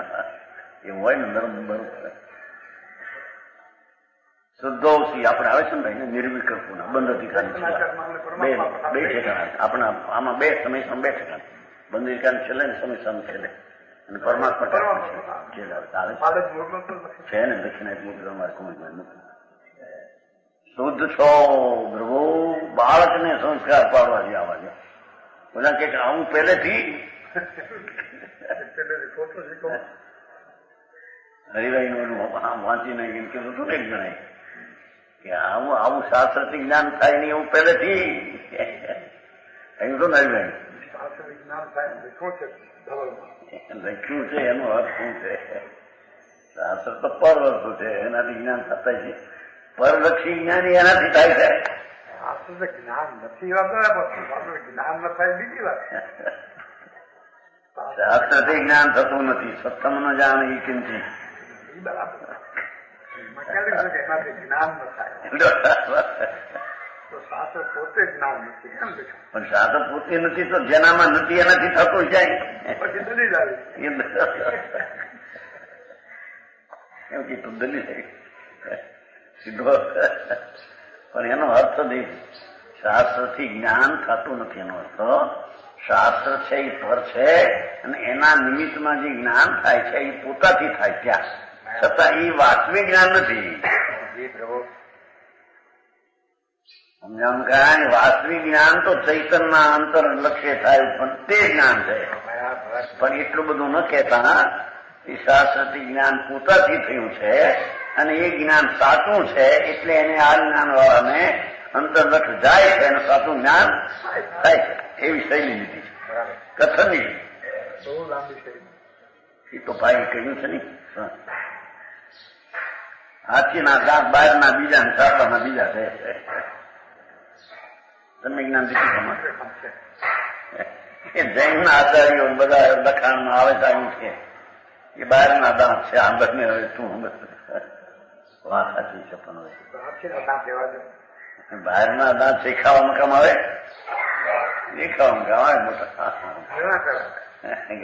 એવું હોય ને નરમ બરોબર. શુદ્ધોસી આપણે આવે છે ને ભાઈ નિર્વિકલ્પોના બંધ અધિકારી બે ઠેકાણા. આપણા આમાં 2 સમય 2 ઠેકાણા. બંધ અધિકારી છેલ્લે ને સમય સામે છેલ્લે. અને પરમાત્મા છે ને દક્ષિણાય મૂર્તિ અમારે કુમાર શુદ્ધ છો પ્રભુ. બાળકને સંસ્કાર પાડવા જે આવવા દે. બધા કે આવું પહેલેથી હરિભાઈ વાંચીને એમ કીધું હતું ને એક જણાય કે આવું શાસ્ત્રથી જ્ઞાન થાય નહીં એવું પહેલેથી કહ્યું હતું ને હરિભાઈ. લખ્યું છે એનો અર્થ શું છે? શાસ્ત્ર તો પર વસ્તુ છે, એનાથી જ્ઞાન થતા છે. પરલક્ષી જ્ઞાન એનાથી થાય છે. શાસ્ત્ર જ્ઞાન નથી વાપરે જ્ઞાન ન થાય બીજી વાત. શાસ્ત્રથી જ્ઞાન થતું નથી. સત્તમ ન જાણ એ કિંચી. બરાબર એનાથી જ્ઞાન ન થાય તો શાસ્ત્ર પોતે જ્ઞાન નથી. કેમ બેઠું પણ શાસ્ત્ર પોતે નથી તો જેનામાં નથી એનાથી થતું જાય પછી દલીલ આવે. એમ કે તું દલીલ સીધો. પણ એનો અર્થ નહીં. શાસ્ત્રથી જ્ઞાન થતું નથી. એનો અર્થ શાસ્ત્ર છે એ પર છે અને એના નિમિત્તમાં જે જ્ઞાન થાય છે એ પોતાથી થાય ત્યાં છતાં એ વાસ્તવિક જ્ઞાન નથી. સમજાવું કાંઈ વાસ્તવિક જ્ઞાન તો ચૈતનના અંતર લક્ષ્ય થાય પણ તે જ્ઞાન છે. પણ એટલું બધું ન કહેતા એ શાસ્ત્રથી જ્ઞાન પોતાથી થયું છે અને એ જ્ઞાન સાચું છે એટલે એને આ જ્ઞાન વાળાને અંતરલક્ષ જાય છે અને સાચું જ્ઞાન થાય છે. એવી શૈલી લીધી છે કથનની. બહુ લાંબી શૈલી. એ તો ભાઈ કહ્યું છે ને હાથીના દાંત બહારના બીજા ને સાપાના બીજા છે. તમને જ્ઞાન દીધું તમારે એ જૈનના આચાર્યો બધા લખાણમાં આવે આવ્યું છે એ બહારના દાંત છે. આંબરને હવે શું વાત સાચી છે પણ હવે બહારના દાંત શીખાવામાં કામ આવે દેખાવામાં કામ આવે. મોટા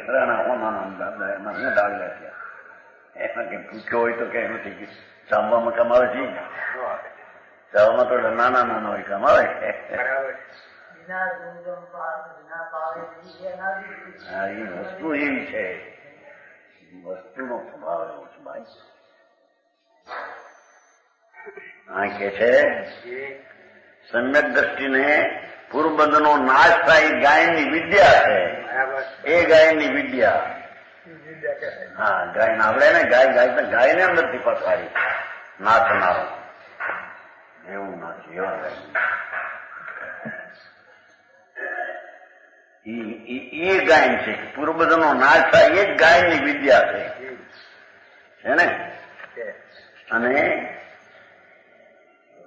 ઘરાના હોનાના દાદા એમાં શું ડાળ્યા છે એમાં કઈ ભૂખ્યો હોય તો કઈ નથી ચામવામાં કામ આવે છે. ચાવવામાં તો નાના નાના હોય કામ આવે. હા એ વસ્તુ એવી છે. વસ્તુનો સ્વભાવ એવો છે ભાઈ. આ કે છે સમ્યક દ્રષ્ટિને પૂર્વબંધનો નાશ થાય ગાયનની વિદ્યા છે. એ ગાયનની વિદ્યા. હા ગાયને આવડે ને ગાયને અંદરથી પથારી નાચનારો એવું નાચે એવા એ ગાયન છે. પૂર્વબંધનો નાશ થાય એ જ ગાયનની વિદ્યા છે ને. અને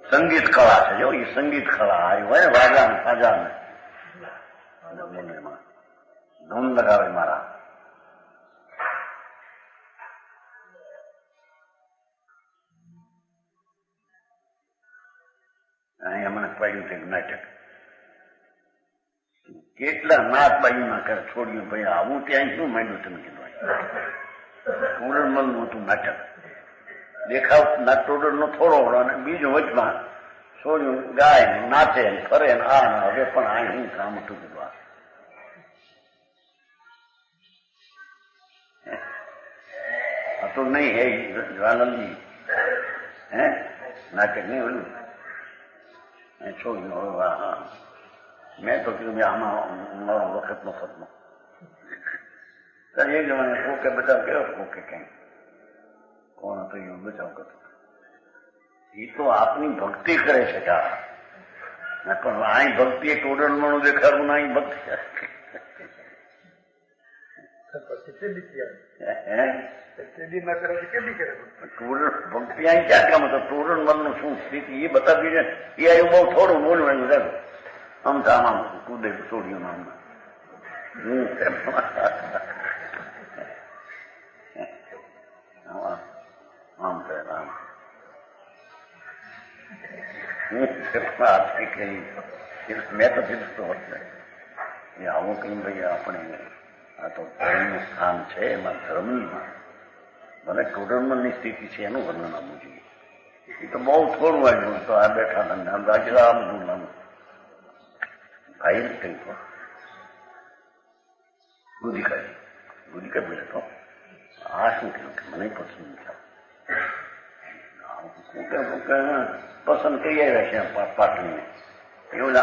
સંગીત કળા છે. જો એ સંગીત કળા આવી હોય ને વાજા ને સાજા ને ધૂન લગાવે મારા. અહીંયા મને પડ્યું છે નાટક. કેટલા નાથ બાયું ના કરે છોડ્યું ભાઈ આવું ત્યાં શું માંડ્યું તમે કીધું. ટોડરમલ નું હતું નાટક. દેખાવ ટોડર નો થોડો અને બીજું વચમાં છોડ્યું ગાય નાચે ફરે ને આ ના હવે પણ આ હું કામ હતું કીધું. આ તો નહીં હે જ્વાનંદી હે નાટક નહીં ઓલું છોડ્યું. હા મેં તો કીધું આમાં મારો વખત નો ખતનો. એ જમાને કોકે બચાવ કર્યો કોકે કઈ કોણ હતો એ બચાવ કરતો. એ તો આપની ભક્તિ કરે છે પણ અહીં ભક્તિ એ ટોડરમણું દેખાડવું ના અહીં ભક્તિ ભક્તિ અહીં ક્યાં કામ હતો. ટોડરમલ નું શું સ્થિતિ એ બતાવી ને એ આવ્યું બહુ થોડું બોલું એનું ચાલુ આમ આમ કુદે છોડ્યું આમ આમ આમ મેં તો કીધું એ આવું કઈ ભાઈ આપણે આ તો ધર્મનું સ્થાન છે એમાં ધર્મની મને ટોડરમલની સ્થિતિ છે એનું વર્ણન આપવું જોઈએ. એ તો બહુ થોડું આવ્યું તો આ બેઠા આ બધું નાનું ભાઈ કઈ તો ગુદિકા બેઠો આ શું કહ્યું કે મને પસંદ પસંદ કરી આવ્યા છે પાટણને એવું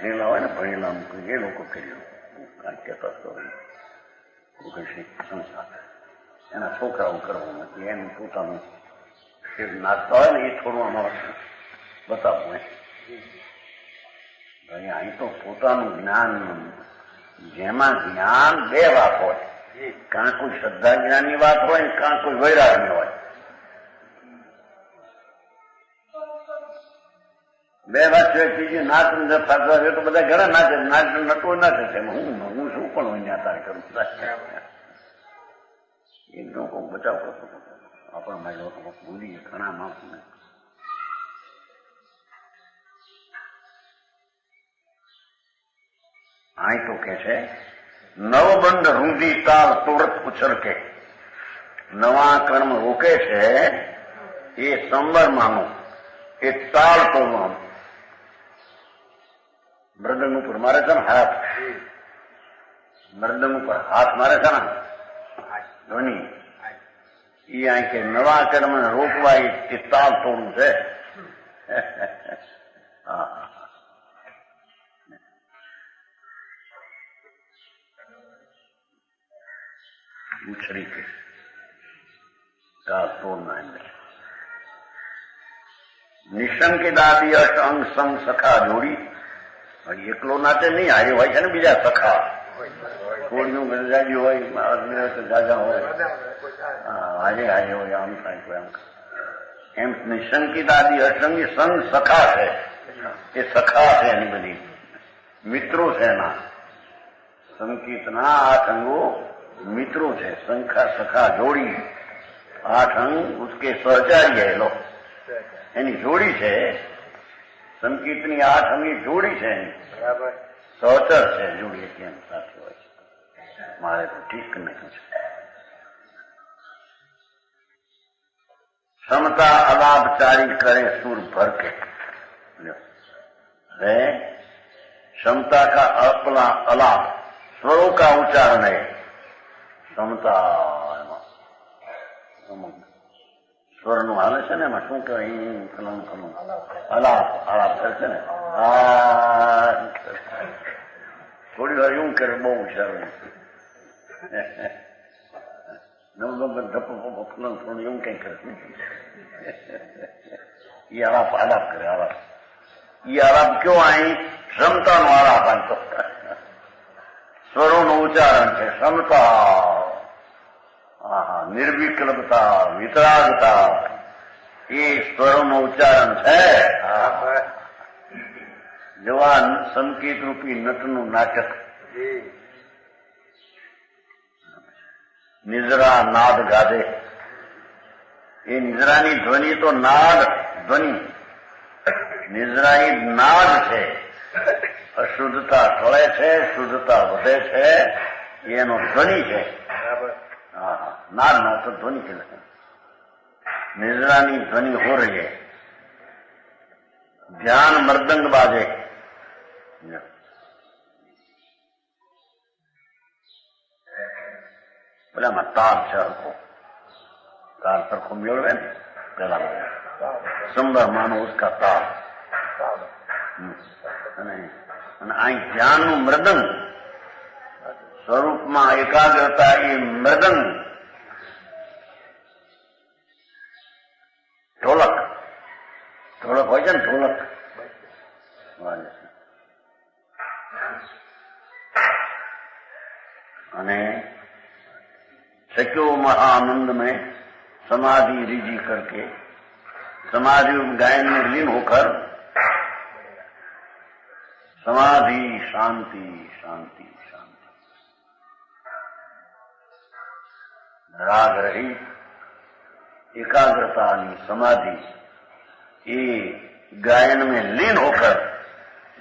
ભણેલા હોય ને ભણેલા એ લોકો કર્યું કારણ કે સંસ્થા એના છોકરાઓ કરવાનું નથી એનું પોતાનું નાચતા હોય ને એ થોડું અમારે બતાવવું. અહીં તો પોતાનું જ્ઞાન જેમાં જ્ઞાન બે વાત હોય. કાં કોઈ શ્રદ્ધા જ્ઞાનની વાત હોય ને કાં કોઈ વૈરાગની હોય. બે વાત છે ત્રીજી નાચ થતો હોય તો બધા ઘણા નાચે, નાચ નટવો નાચે છે. હું શું પણ હોય ત્યાં કરું એ લોકો બચાવ કરતો આપણા ભાઈ લોકો ભૂલી ઘણા માફ ને. અહીં તો કે છે નવબંધ રૂંધી તાલ તોરત ઉછળકે. નવા કર્મ રોકે છે એ સંવરમાંનું, એ તાલ તોડવાનું. મૃદંગ ઉપર મારે છે ને હાથ, મૃદંગ ઉપર હાથ મારે છે ને ધ્વનિ, એ અહીં કે નવા કર્મ રોકવા એ તાલ તોડવું છે. उछड़ी के ताल तोड़ना है. નિશંકિત આદિ અશ અંગ સંગ સખા જોડી. એકલો નાચે નહીં, આજે હોય છે ને બીજા સખા, કોળીનું ગરજાજી હોય, જાજા હોય, આજે આજે હોય, આમ થાય કોઈ આમ. એમ નિશંકિત આદિ અસંગી સંગ સખા છે, એ સખા છે એની બધી મિત્રો છે એના. સંકિતના 8 અંગો મિત્રો છે. સંખા સખા જોડી, 8 અંગ ઉસકે સહચારી है लोग, એની જોડી છે. સંકિતની 8 અંગી જોડી છે એની, સહચર છે જોડી, કેમ સાથે હોય છે. મારે તો ઠીક નહીં છે. समता अलाभचारी करे सुर भर के. है क्षमता का अपना अलाभ, स्वरों का उच्चारण है. समता સ્વર નું હાલે છે ને એમાં શું કહેવાય? ખલું ખલું અલાપ આલાપ કરે છે ને. થોડી વાર એવું કરે, બહુ હોશિયાર થોડું એવું કઈ કરે. એ આલાપ આલાપ કરે, આલાપ. એ આલાપ કયો અહીં? ક્ષમતા નો આલાપ આનતો. સ્વરો નું ઉચ્ચારણ છે. ક્ષમતા, નિર્વિકલ્પતા, વિતરાગતા, એ સ્વરોનું ઉચ્ચારણ છે. જવાન સંકેત રૂપી નટનું નાટક. નિજરા નાદ ગાદે. એ નિજરાની ધ્વનિ તો નાદ ધ્વનિ, નિજરાની નાદ છે. અશુદ્ધતા ટળે છે, શુદ્ધતા વધે છે, એનો ધ્વનિ છે. नाद ना तो ध्वनि के लगे. निजरानी ध्वनि हो रही है. ध्यान मृदंग बाजे. बोला मैं ताल चर को ताल पर को मेलवे पहला संभव मानो उसका ताल. आई ध्यान નું મૃદંગ સ્વરૂપમાં એકાગ્રતા, એ મૃદંગ. ઢોલક, ઢોલક હોય છે ને, ઢોલક. અને शक्यो महानंद में समाधि रिजी करके, समाधि गायन में लीन होकर समाधि शांति शांति शांति, राग रहित एकाग्रता समाधि, ये गायन में लीन होकर,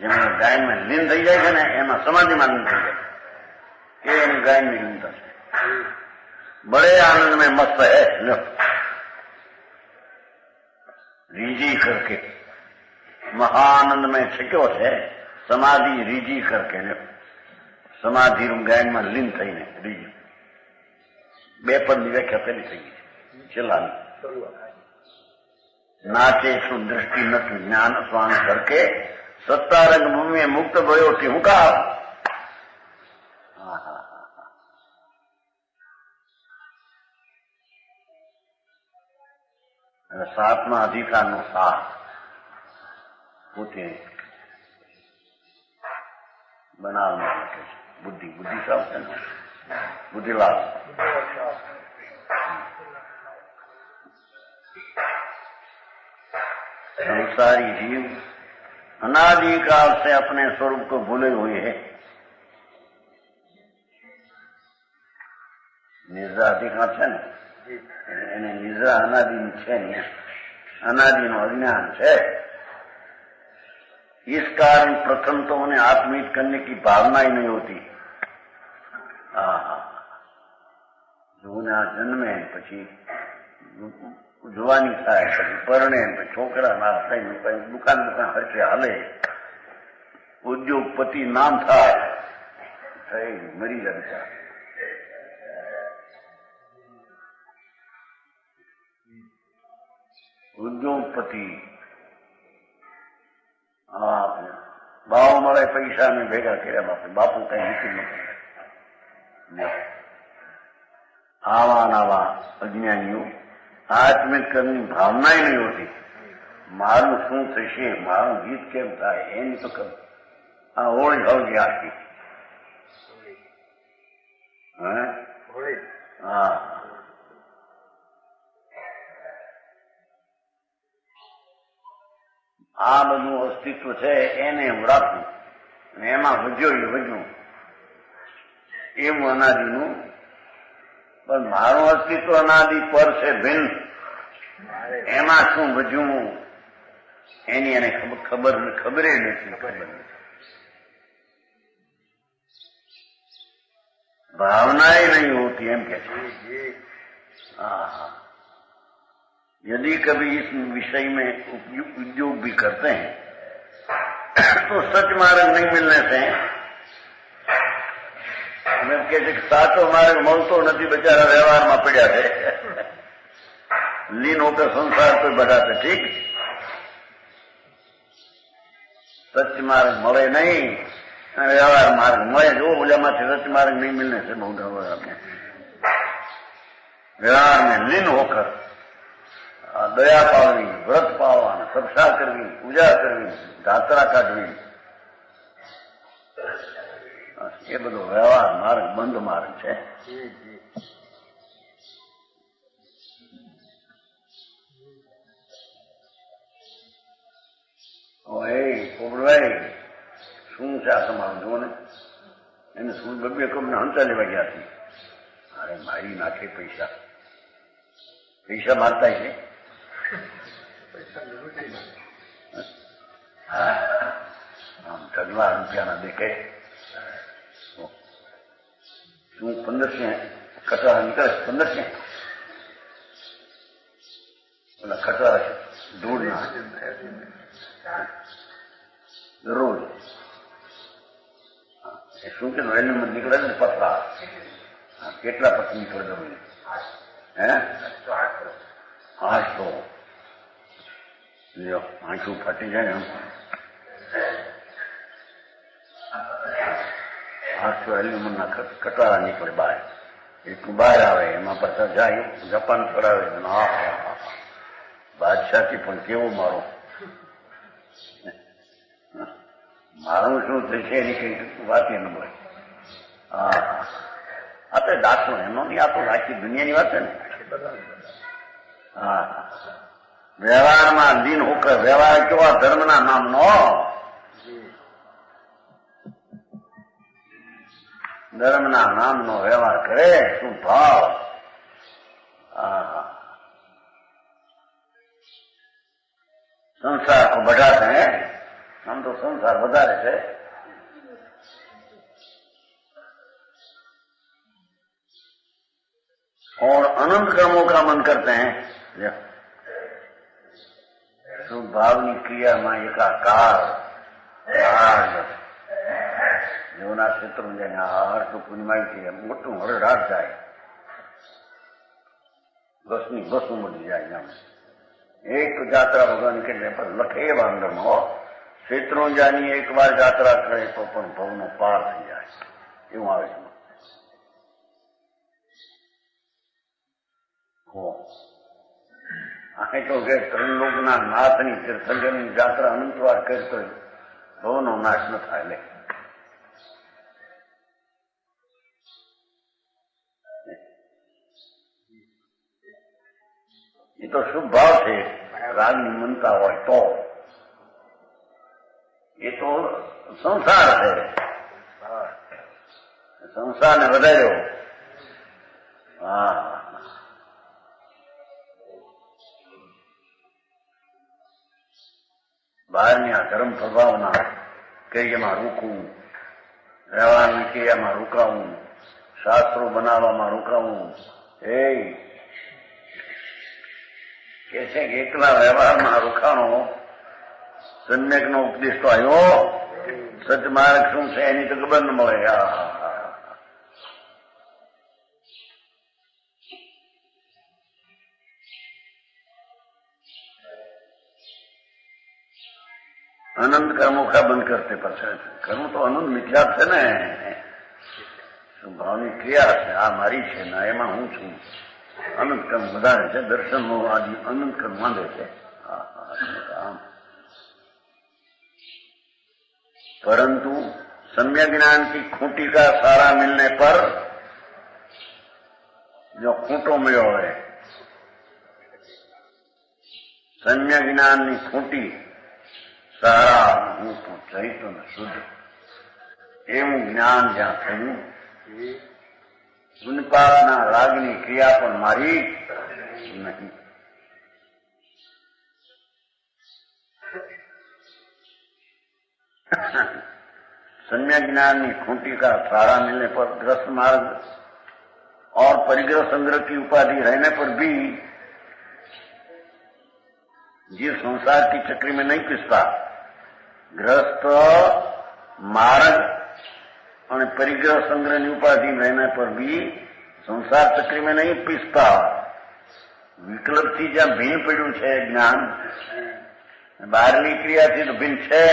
જેમ ગાયન में लीन થઈ જાય છે ને, એમાં સમાધિમાં લીન થઈ જાય, એ ગાયન में લીનતા છે. बड़े आनंद में मस्त है. રીજી करके महाआनंद में છક્યો છે, સમાધિ રીજી करके ને સમાધિ ગાયન માં લીન થઈને રીજી. બે પદની વ્યાખ્યા પેલી થઈ ગઈ છેલ્લાની. નાચે શું દ્રષ્ટિ નથી જ્ઞાન સ્વાન કરકે, સત્તારંગ ભૂમિ મુક્ત ભયો ટીહુકાર. સાતમા અધિકારનો સાર પોતે બનાવવા માટે છે. બુદ્ધિ, બુદ્ધિ સાવ છે ને, બુદ્ધિલાલ. સંસારી જીવ अनादि काल से अपने स्वरूप को भूले हुए है। નિદ્રા અધિકાર છે ને એને નિદ્રા અનાદિની છે નહીં, અનાદિનું અજ્ઞાન છે। इस कारण प्रथम तो उन्हें आत्महित करने की भावना ही नहीं होती। जन्मे પછી જુવાની થાય, પછી પરણે, પછી છોકરા ના થાય, પછી દુકાન ખર્ચે હાલે, ઉદ્યોગપતિ નામ થાય, મરી જાય। ઉદ્યોગપતિ ભાવ મળે, પૈસા ને ભેગા કર્યા, બાપુ કઈ નીકળી નથી। આવા નાવા અજ્ઞાનીઓ આત્મિત કરવાની ભાવના નહીં હોતી। મારું શું થશે, મારું ગીત કેમ થાય એની તો આ હોળી હવજી આખી। હા, આ બધું અસ્તિત્વ છે એને હું રાખું અને એમાં વધ્યું એવું અનાદિનું। પણ મારું અસ્તિત્વ અનાદિ પર છે ભિન્ન, એમાં શું વધ્યું એની એને ખબર નથી। भावनाएं नहीं होती एम कहते। यदि कभी इस विषय में उद्योग भी करते हैं तो सच मार्ग नहीं मिलने से हमें कहते साचो मार्ग મળતો નથી, बेचारा व्यवहार में पड़ा है, लीन होकर संसार पे बढ़ा थे। ठीक, सच मार्ग મળે नहीं, व्यवहार मार्ग મળે। जो बोलियाમાંથી सच मार्ग नहीं मिलने से बहुत व्यवहार में लीन होकर दया पावनी, व्रत पावना, सत्सा करवी, पूजा करवी, दातरा काढवी, ये બધો વ્યવહાર માર્ગ બંધ માર્ગ છે। પોપડભાઈ શું છે આ તમારું? જુઓ ને, એને શું બબ્બે કમને હંચા લેવા ગયા હતી। અરે મારી નાખે પૈસા મારતા છે। આમ ઢગલા રૂપિયાના દેખે શું 1500 કટરા નીકળે, 1500 ઓલા કટરા ધૂળના રોજ શું કે રેલીમાં નીકળે ને પતરા, કેટલા પતરી નીકળે જમીન? 800। લ્યો, આંખું ફાટી જાય એમ। 800 એલ્યુમિનના કટારા નીકળે બહાર, એટલું બહાર આવે, એમાં પાછા જાય જાપાન ચડાવે। બાદશાહથી પણ કેવો મારો મારું શું થશે એની કઈ વાત ન હોય। આ તો દાખલો એનો નહીં, આ તો આખી દુનિયાની વાત છે ને। વ્યવહારમાં લીન હોકર, વ્યવહાર કેવા ધર્મના નામનો, ધર્મના નામનો વ્યવહાર કરે, શું ભાવ। संसार को बढ़ाते हैं हम, तो संसार વધારે છે। और अनंत कर्मों का मन करते हैं। शुभ भावनी क्रिया में एकाकार जीवना क्षेत्र में जाए हर तो पूर्णिमा की मोटू हरडाट जाए, बसनी बस उमड़ी जाए। एक यात्रा भगवान के पर लखे अंदर में हो, क्षेत्रों जानी एक बार यात्रा करे तो भव नो पार थी जाए एवं आवे छे। तो त्रिलोकना नाथनी तीर्थंकરની यात्रा अनंतवार करते भवनो नाश न थाय। ले ये तो शुभ भाव से रागनी मनता हो तो તો સંસાર છે. સંસારને વધાર્યો. હા, બહારની આ ધર્મ પ્રભાવના ક્રિયામાં રૂકવું, વ્યવહારની ક્રિયામાં રોકાવું, શાસ્ત્રો બનાવવામાં રોકાવું. એ કે છે કે એકલા વ્યવહારમાં રોકાણો સમ્યકનો ઉપદેશ તો આવ્યો, સચમાર્ગ શું છે એની તો ખબર ન મળે. અનંત કર્મોખા બંધ કરતે પછી કર્મ તો અનંત મિથ્યા છે ને. ભાવની ક્રિયા છે, આ મારી છે ને એમાં હું છું. અનંત કર્મ વધારે છે, દર્શનનો આદિ અનંત કર્મ માંડે છે. परंतु सम्यक ज्ञान की खूंटी का सारा मिलने पर जो खूंटो मिलो है, सम्यक ज्ञान की खूंटी सारा हूँ तो चैतन्य शुद्ध एवं ज्ञान ज्યાં થયું ઉન્પાદના રાગની ક્રિયા પણ મારી નહીં. सम्यक ज्ञान की खूंटी का सहारा मिलने पर ग्रस्त मार्ग और परिग्रह संग्रह की उपाधि रहने पर भी जीव संसार की चक्री में नहीं पिसता. ग्रस्त मार्ग और परिग्रह संग्रह की उपाधि रहने पर भी संसार चक्री में नहीं पिसता. विकल्प थी ज्યાં ભીન પડ્યું છે જ્ઞાન, બહારની ક્રિયાથી તો ભીન છે.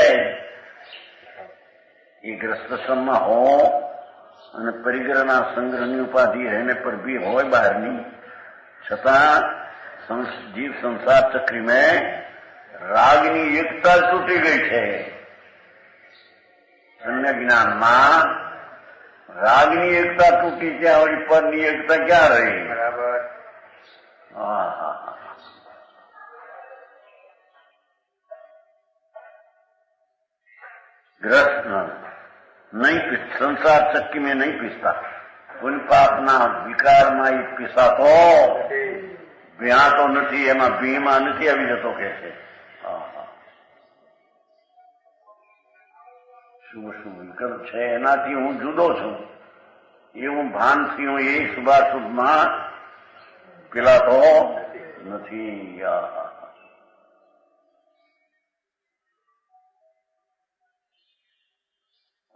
એ ગ્રસ્તસમમાં હો અને પરિગ્રહના સંગ્રહની ઉપાધિ रहने पर भी હોય બહારની, છતાં જીવ સંસાર ચક્રી में રાગની એકતા તૂટી ગઈ છે. અન્ય જ્ઞાનમાં રાગની એકતા તૂટી, ત્યાં વળી પરની એકતા ક્યાં રહી? બરાબર. ग्रस्त नहीं संसार चक्की में नहीं पिसता. पुण्य पापना विकाરમાં એ પીસાતો ભ્યાતો નથી, એમાં ભીમાં નથી આવી જતો કે છે. શુભ શુભ વિકલ્પ છે એનાથી હું જુદો છું એવું ભાનથી હું એ શુભાશુભમાં પીલાતો નથી.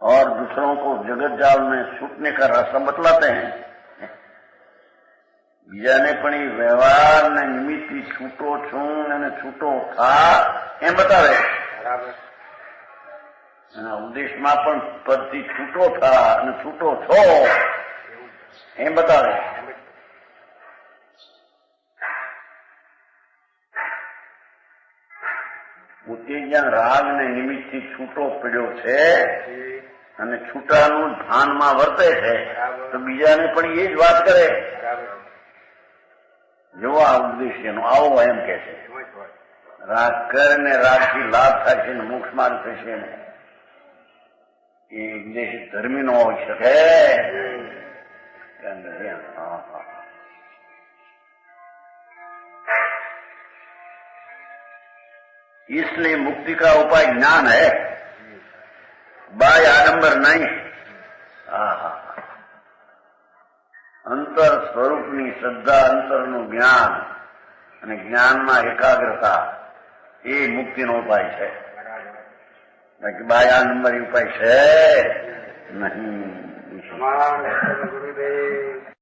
और दूसरों को जगत जाल में छूटने का रास्ता बतलाते हैं. બીજાને પણ એ વ્યવહારના નિમિત્તથી છૂટો છું અને છૂટો થા એમ બતાવે. બરાબર. એના ઉદ્દેશમાં પણ પદથી છૂટો થા અને છૂટો છો એમ બતાવે. પોતે જ્યાં રાગને નિમિત્તથી છૂટો પડ્યો છે અને છૂટાનું ભાનમાં વર્તે છે તો બીજાને પણ એ જ વાત કરે. જો આ ઉદ્દેશ્યનો આવો એમ કે છે. રાગ કરીને રાગથી લાભ થશે ને મોક્ષ માર્ગ થશે ને એ ઉદ્દેશ ધર્મી નો હોઈ શકે. इसलिए मुक्ति का उपाय ज्ञान है, बाह्य आडंबर नहीं. અંતર સ્વરૂપની શ્રદ્ધા, અંતરનું જ્ઞાન અને જ્ઞાનમાં એકાગ્રતા એ મુક્તિનો ઉપાય છે. બાકી બાહ્ય આડંબર ઉપાય છે નહીં. ગુરુદેવ